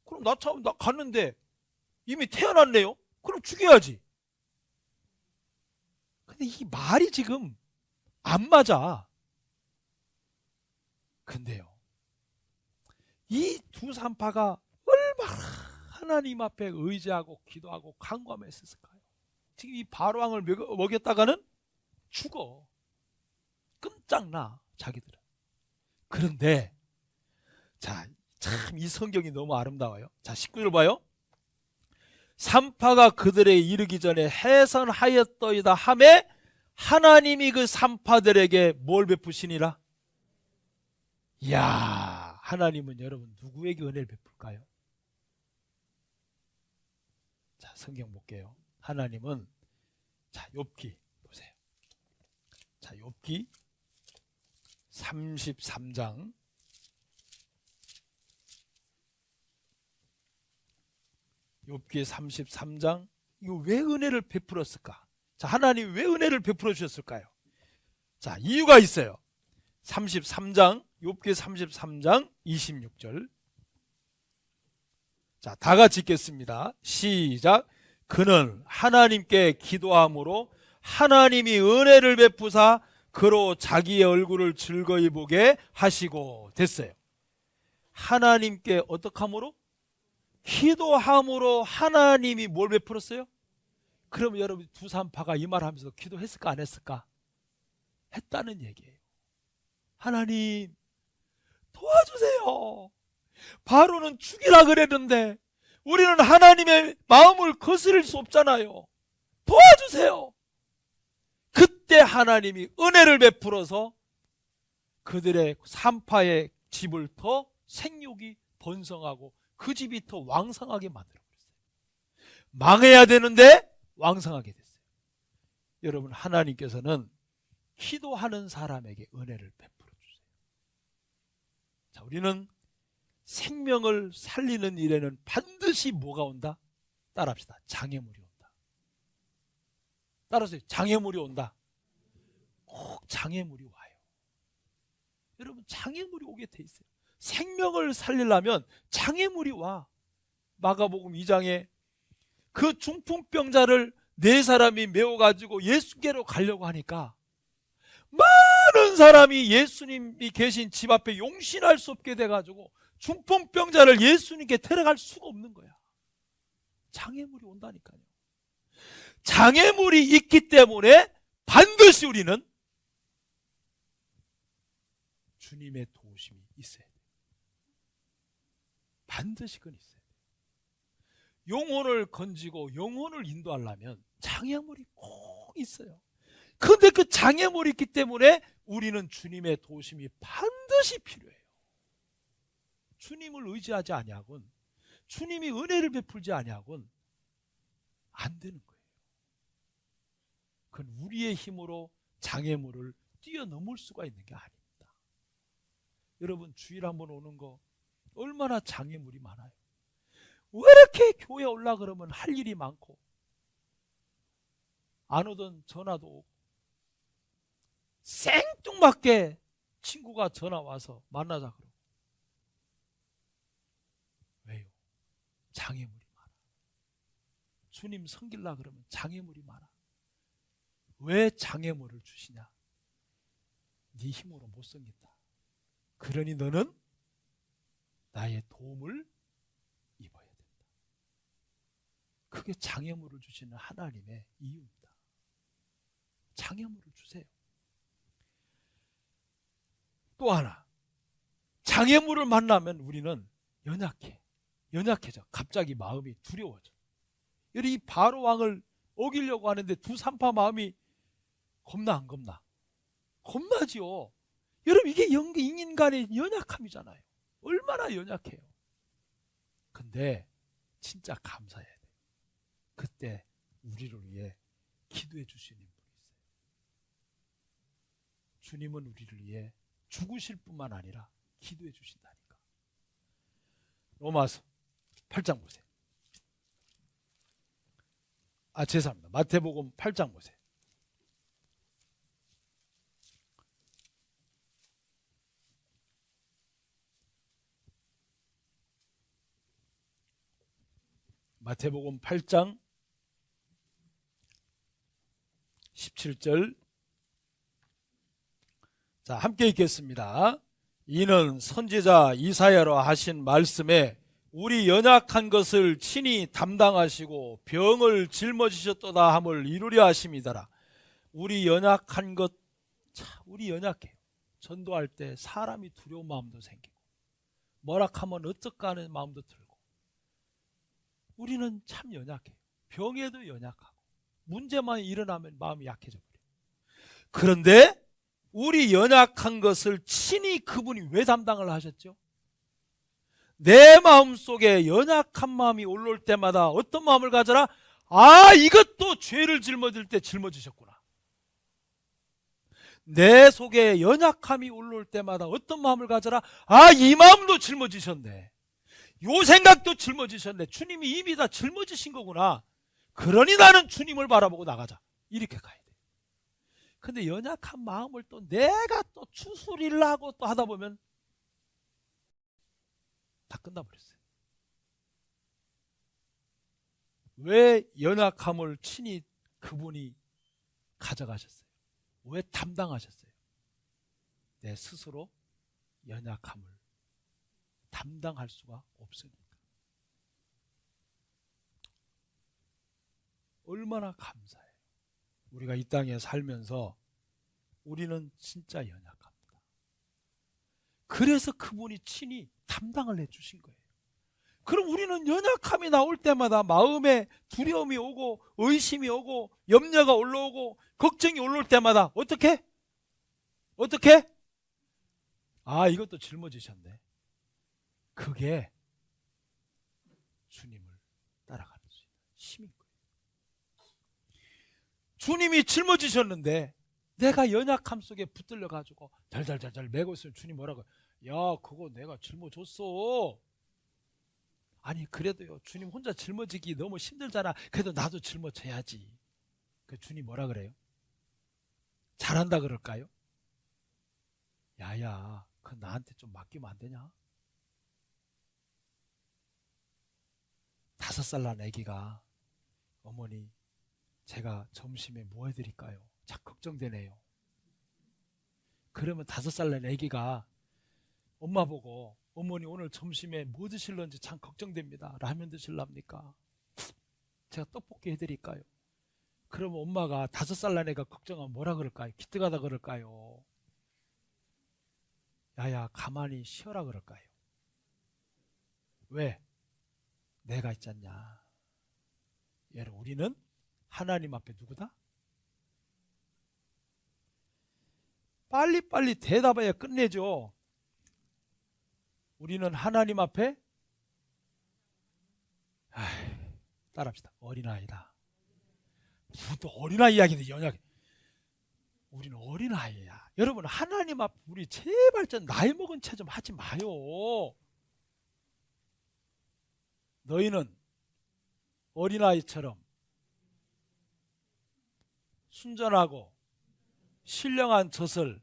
그럼 나 갔는데 이미 태어났네요. 그럼 죽여야지. 근데 이 말이 지금 안 맞아. 근데요, 이 두 산파가 얼마나 하나님 앞에 의지하고 기도하고 간구하면서을까요? 지금 이 바로왕을 먹였다가는 죽어. 끔짝나 자기들은. 그런데 자, 참 이 성경이 너무 아름다워요. 자 19절 봐요. 산파가 그들에게 이르기 전에 해산하였더이다 하매 하나님이 그 산파들에게 뭘 베푸시니라? 이야, 하나님은 여러분 누구에게 은혜를 베풀까요? 자 성경 볼게요. 하나님은 자 욥기 보세요. 자 욥기 33장 욥기 33장 이거 왜 은혜를 베풀었을까? 자 하나님 왜 은혜를 베풀어 주셨을까요? 자 이유가 있어요. 33장 욥기 33장 26절 자 다같이 읽겠습니다. 시작. 그는 하나님께 기도함으로 하나님이 은혜를 베푸사 그로 자기의 얼굴을 즐거이 보게 하시고 됐어요. 하나님께 어떻게 함으로? 기도함으로 하나님이 뭘 베풀었어요? 그럼 여러분 두 산파가 이 말하면서 기도했을까 안 했을까? 했다는 얘기예요. 하나님 도와주세요. 바로는 죽이라 그랬는데 우리는 하나님의 마음을 거스릴 수 없잖아요. 도와주세요. 그때 하나님이 은혜를 베풀어서 그들의 산파의 집을 더 생육이 번성하고 그 집이 더 왕성하게 만들어버렸어요. 망해야 되는데 왕성하게 됐어요. 여러분, 하나님께서는 기도하는 사람에게 은혜를 베풀어 주세요. 자, 우리는 생명을 살리는 일에는 반드시 뭐가 온다? 따라합시다. 장애물이 온다. 따라하세요. 장애물이 온다. 꼭 장애물이 와요. 여러분, 장애물이 오게 돼 있어요. 생명을 살리려면 장애물이 와. 마가복음 2장에 그 중풍병자를 4사람이 메워가지고 예수께로 가려고 하니까 많은 사람이 예수님이 계신 집 앞에 용신할 수 없게 돼가지고 중풍병자를 예수님께 데려갈 수가 없는 거야. 장애물이 온다니까요. 장애물이 있기 때문에 반드시 우리는 주님의 도우심이 있어야 돼요. 반드시 그건 있어야 돼요. 영혼을 건지고 영혼을 인도하려면 장애물이 꼭 있어요. 그런데 그 장애물이 있기 때문에 우리는 주님의 도우심이 반드시 필요해요. 주님을 의지하지 아니하곤, 주님이 은혜를 베풀지 아니하곤 안 되는 거예요. 그건 우리의 힘으로 장애물을 뛰어넘을 수가 있는 게 아닙니다. 여러분, 주일 한번 오는 거 얼마나 장애물이 많아요. 왜 이렇게 교회 올라 그러면 할 일이 많고 안 오던 전화도 오고 생뚱맞게 친구가 전화 와서 만나자 그러고. 왜요? 장애물이 많아. 주님 섬길라 그러면 장애물이 많아. 왜 장애물을 주시냐? 네 힘으로 못 섬긴다. 그러니 너는 나의 도움을 입어야 된다. 그게 장애물을 주시는 하나님의 이유입니다. 장애물을 주세요. 또 하나, 장애물을 만나면 우리는 연약해져. 갑자기 마음이 두려워져. 이 바로 왕을 어기려고 하는데 두 산파 마음이 겁나 안 겁나? 겁나지요. 여러분, 이게 인간의 연약함이잖아요. 얼마나 연약해요. 근데 진짜 감사해야 돼요. 그때 우리를 위해 기도해 주시는 분이 있어요. 주님은 우리를 위해 죽으실 뿐만 아니라 기도해 주신다니까. 로마서 8장 보세요. 죄송합니다. 마태복음 8장 보세요. 마태복음 8장 17절. 자, 함께 읽겠습니다. 이는 선지자 이사야로 하신 말씀에 우리 연약한 것을 친히 담당하시고 병을 짊어지셨도다 함을 이루려 하심이더라. 우리 연약한 것, 우리 연약해요. 전도할 때 사람이 두려운 마음도 생기고 뭐라 하면 어쩔까 하는 마음도 들고 우리는 참 연약해요. 병에도 연약하고 문제만 일어나면 마음이 약해져 버려요. 그런데 우리 연약한 것을 친히 그분이 왜 담당을 하셨죠? 내 마음속에 연약한 마음이 올라올 때마다 어떤 마음을 가져라? 이것도 죄를 짊어질 때 짊어지셨구나. 내 속에 연약함이 올라올 때마다 어떤 마음을 가져라? 이 마음도 짊어지셨네. 요 생각도 짊어지셨네. 주님이 이미 다 짊어지신 거구나. 그러니 나는 주님을 바라보고 나가자. 이렇게 가야 돼. 근데 연약한 마음을 또 내가 또 추스리려 하고 또 하다 보면 다 끝나버렸어요. 왜 연약함을 친히 그분이 가져가셨어요? 왜 담당하셨어요? 내 스스로 연약함을 담당할 수가 없으니까. 얼마나 감사해요. 우리가 이 땅에 살면서 우리는 진짜 연약합니다. 그래서 그분이 친히 감당을 해주신 거예요. 그럼 우리는 연약함이 나올 때마다 마음에 두려움이 오고 의심이 오고 염려가 올라오고 걱정이 올라올 때마다 어떻게? 아, 이것도 짊어지셨네. 그게 주님을 따라가는 힘인 거예요. 주님이 짊어지셨는데 내가 연약함 속에 붙들려 가지고 달달달달 메고 있으면 주님 뭐라고? 야, 그거 내가 짊어졌어. 아니, 그래도요, 주님 혼자 짊어지기 너무 힘들잖아. 그래도 나도 짊어져야지. 그 주님 뭐라 그래요? 잘한다 그럴까요? 야야, 그 나한테 좀 맡기면 안 되냐? 5살 난 아기가 어머니, 제가 점심에 뭐 해드릴까요? 참 걱정되네요. 그러면 5살 난 아기가 엄마 보고 어머니 오늘 점심에 뭐 드실런지 참 걱정됩니다. 라면 드실랍니까? 제가 떡볶이 해드릴까요? 그러면 엄마가 5살 난 애가 걱정하면 뭐라 그럴까요? 기특하다 그럴까요? 야야, 가만히 쉬어라 그럴까요? 왜? 내가 있잖냐. 여러분, 우리는 하나님 앞에 누구다? 빨리빨리 대답해야 끝내죠. 우리는 하나님 앞에 따라합시다. 어린아이다. 또 어린아이 이야기인데 연약. 우리는 어린아이야. 여러분, 하나님 앞 우리 제발 좀 나이 먹은 채 좀 하지 마요. 너희는 어린아이처럼 순전하고 신령한 젖을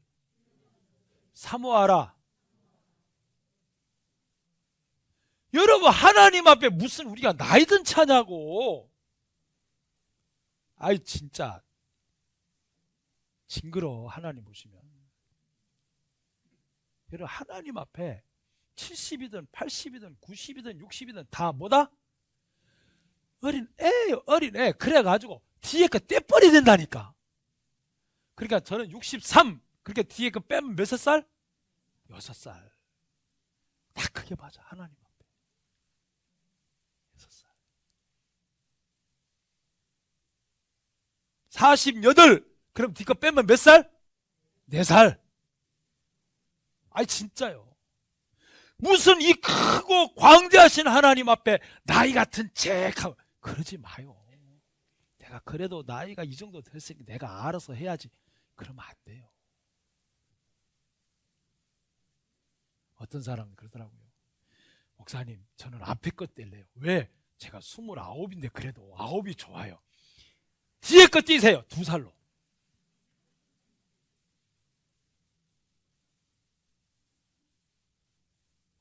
사모하라. 여러분, 하나님 앞에 무슨 우리가 나이든 차냐고. 아이, 진짜 징그러워. 하나님 보시면. 여러분, 하나님 앞에 70이든 80이든 90이든 60이든 다 뭐다? 어린애요, 어린애. 그래가지고 뒤에 거 떼버리 된다니까. 그러니까 저는 63, 그렇게 뒤에 거 빼면 몇 살? 6살. 딱 그게 맞아. 하나님 앞에 6살. 48, 그럼 뒤 거 빼면 몇 살? 4살. 아니, 진짜요. 무슨 이 크고 광대하신 하나님 앞에 나이 같은 잭하고 그러지 마요. 내가 그래도 나이가 이 정도 됐으니 내가 알아서 해야지. 그러면 안 돼요. 어떤 사람은 그러더라고요. 목사님, 저는 앞에 것 뗄래요. 왜? 제가 29인데 그래도 9이 좋아요. 뒤에 것 띄세요. 2살로.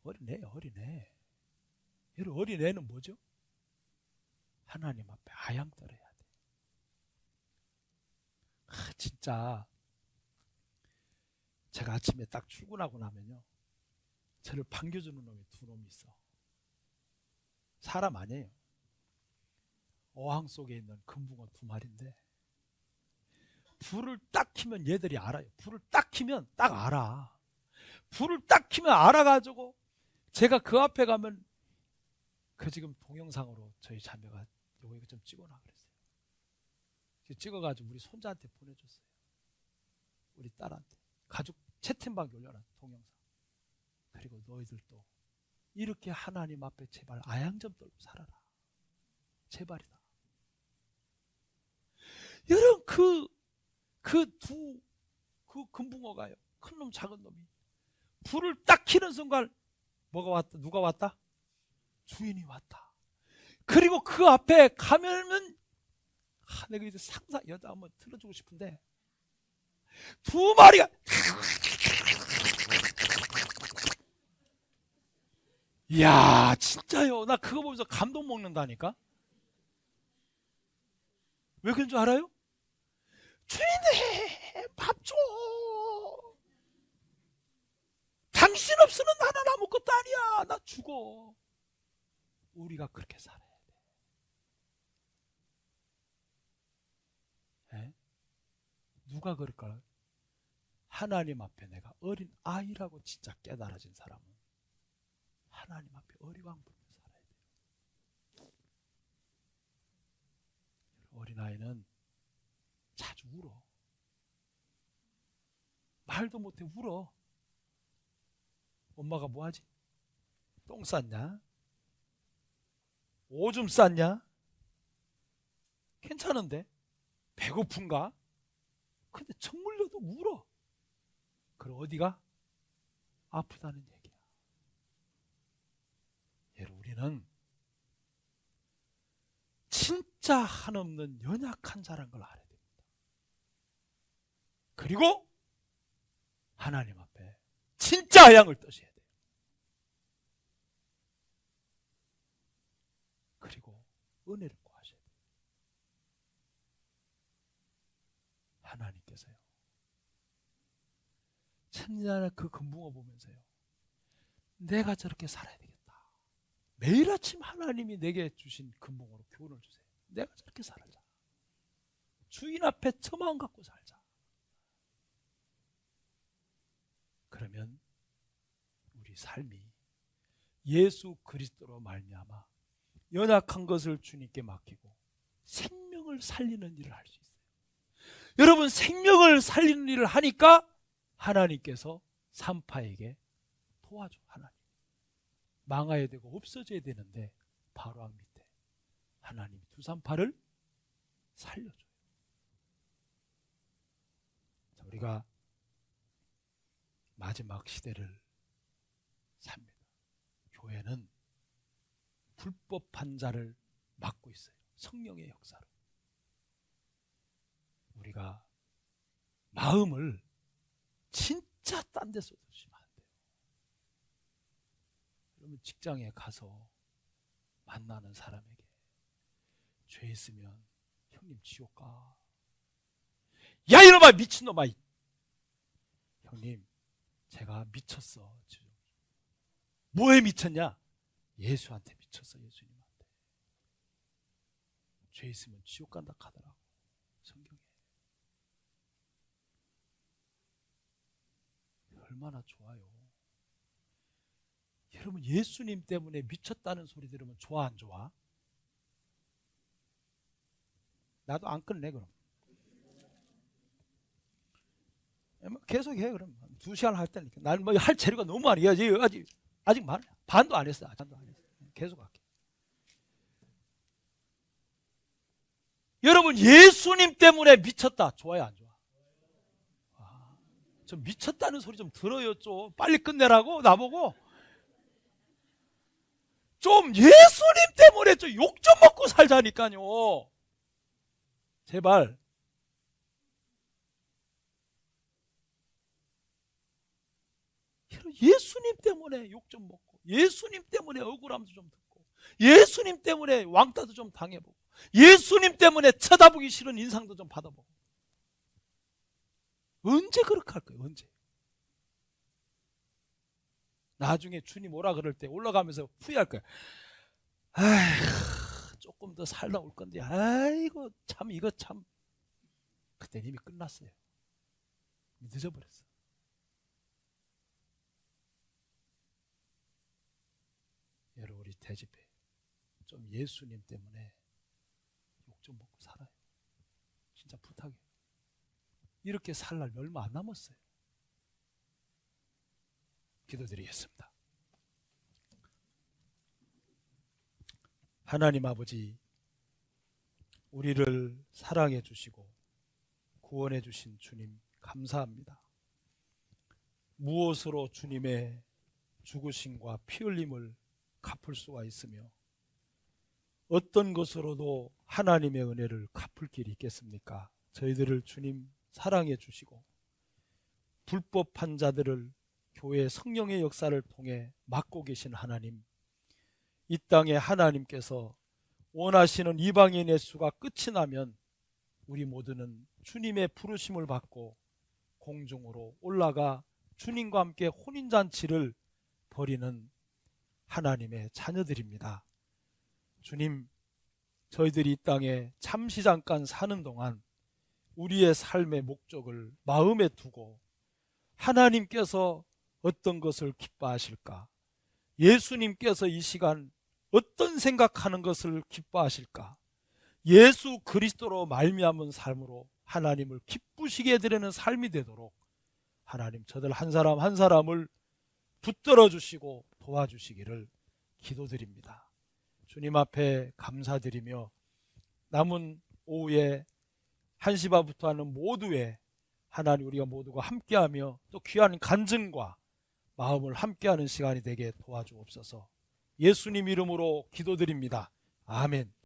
어린애예요, 어린애. 여러분, 어린애는 뭐죠? 하나님 앞에 아양 떨어야 돼. 진짜 제가 아침에 딱 출근하고 나면요, 저를 반겨주는 놈이 2놈이 있어. 사람 아니에요. 어항 속에 있는 금붕어 2마리인데 불을 딱 켜면 얘들이 알아요. 불을 딱 켜면 딱 알아. 불을 딱 켜면 알아가지고 제가 그 앞에 가면 그 지금 동영상으로 저희 자매가 이거 좀 찍어놔 그랬어요. 찍어가지고 우리 손자한테 보내줬어요. 우리 딸한테. 가족 채팅방에 올려놔 동영상. 그리고 너희들도 이렇게 하나님 앞에 제발 아양 좀 떨고 살아라. 제발이다. 여러분, 그 금붕어가요. 큰 놈 작은 놈이 불을 딱 켜는 순간 뭐가 왔다? 누가 왔다? 주인이 왔다. 그리고 그 앞에 가면은 내가 이제 상상 여자 한번 틀어주고 싶은데 2마리가 이야, 진짜요. 나 그거 보면서 감동 먹는다니까. 왜 그런 줄 알아요? 주인님, 밥 줘. 당신 없으면 나는 아무것도 아니야. 나 죽어. 우리가 그렇게 살아야 돼. 에? 누가 그럴까요? 하나님 앞에 내가 어린 아이라고 진짜 깨달아진 사람은 하나님 앞에 어리광 부르며 살아야 돼요. 어린아이는 자주 울어. 말도 못해 울어. 엄마가 뭐하지? 똥 쌌냐? 오줌 쌌냐? 괜찮은데? 배고픈가? 근데 청 물려도 울어. 그럼 어디가? 아프다는 얘기야. 여러분, 우리는 진짜 한없는 연약한 자라는 걸 알아야 됩니다. 그리고 하나님 앞에 진짜 양을 떠셔야 돼요. 그리고 은혜를 구하셔야 돼요. 하나님께서요, 천년의 그 금붕어 보면서요, 내가 저렇게 살아야 되겠다. 매일 아침 하나님이 내게 주신 금붕어로 교훈을 주세요. 내가 저렇게 살자. 주인 앞에 저 마음 갖고 살자. 그러면 우리 삶이 예수 그리스도로 말미암아 연약한 것을 주님께 맡기고 생명을 살리는 일을 할 수 있어요. 여러분, 생명을 살리는 일을 하니까 하나님께서 산파에게 도와줘. 하나님 망해야 되고 없어져야 되는데 바로왕 밑에 하나님이 두 산파를 살려줘요. 자, 우리가 마지막 시대를 삽니다. 교회는 불법한 자를 막고 있어요. 성령의 역사로. 우리가 마음을 진짜 딴 데 쏟으시면 안 돼요. 그러면 직장에 가서 만나는 사람에게 죄 있으면 형님 지옥 가. 야 이놈아 미친놈아. 형님 제가 미쳤어. 뭐에 미쳤냐? 예수한테 미쳤어. 예수님한테. 죄 있으면 지옥 간다 하더라고. 성경에. 얼마나 좋아요. 여러분, 예수님 때문에 미쳤다는 소리 들으면 좋아 안 좋아? 나도 안 끝내 그럼. 계속 해 그럼. 2시간 할 때니까. 난 뭐 할 재료가 너무 많아. 아직 반도 안 했어. 반도 안 했어. 계속 할게. 여러분, 예수님 때문에 미쳤다. 좋아요 안 좋아? 좀 미쳤다는 소리 좀 들어요. 좀 빨리 끝내라고 나보고. 좀 예수님 때문에 좀 욕 좀 먹고 살자니까요. 제발. 예수님 때문에 욕 좀 먹고, 예수님 때문에 억울함도 좀 듣고, 예수님 때문에 왕따도 좀 당해보고, 예수님 때문에 쳐다보기 싫은 인상도 좀 받아보고. 언제 그렇게 할 거예요? 언제? 나중에 주님 오라 그럴 때 올라가면서 후회할 거야. 아이고, 조금 더 살다 올 건데, 아이고 참 이거 참. 그때 이미 끝났어요. 늦어버렸어. 여러분, 우리 대집회 좀 예수님 때문에 욕 좀 먹고 살아요. 진짜 부탁해요. 이렇게 살 날 얼마 안 남았어요. 기도드리겠습니다. 하나님 아버지, 우리를 사랑해 주시고 구원해 주신 주님 감사합니다. 무엇으로 주님의 죽으심과 피 흘림을 갚을 수가 있으며 어떤 것으로도 하나님의 은혜를 갚을 길이 있겠습니까? 저희들을 주님 사랑해 주시고 불법한 자들을 교회 성령의 역사를 통해 막고 계신 하나님, 이 땅에 하나님께서 원하시는 이방인의 수가 끝이 나면 우리 모두는 주님의 부르심을 받고 공중으로 올라가 주님과 함께 혼인잔치를 벌이는 하나님의 자녀들입니다. 주님, 저희들이 이 땅에 잠시 잠깐 사는 동안 우리의 삶의 목적을 마음에 두고 하나님께서 어떤 것을 기뻐하실까, 예수님께서 이 시간 어떤 생각하는 것을 기뻐하실까? 예수 그리스도로 말미암은 삶으로 하나님을 기쁘시게 해드리는 삶이 되도록 하나님 저들 한 사람 한 사람을 붙들어 주시고 도와주시기를 기도드립니다. 주님 앞에 감사드리며 남은 오후에 1시반부터 하는 모두에 하나님 우리가 모두가 함께하며 또 귀한 간증과 마음을 함께하는 시간이 되게 도와주옵소서. 예수님 이름으로 기도드립니다. 아멘.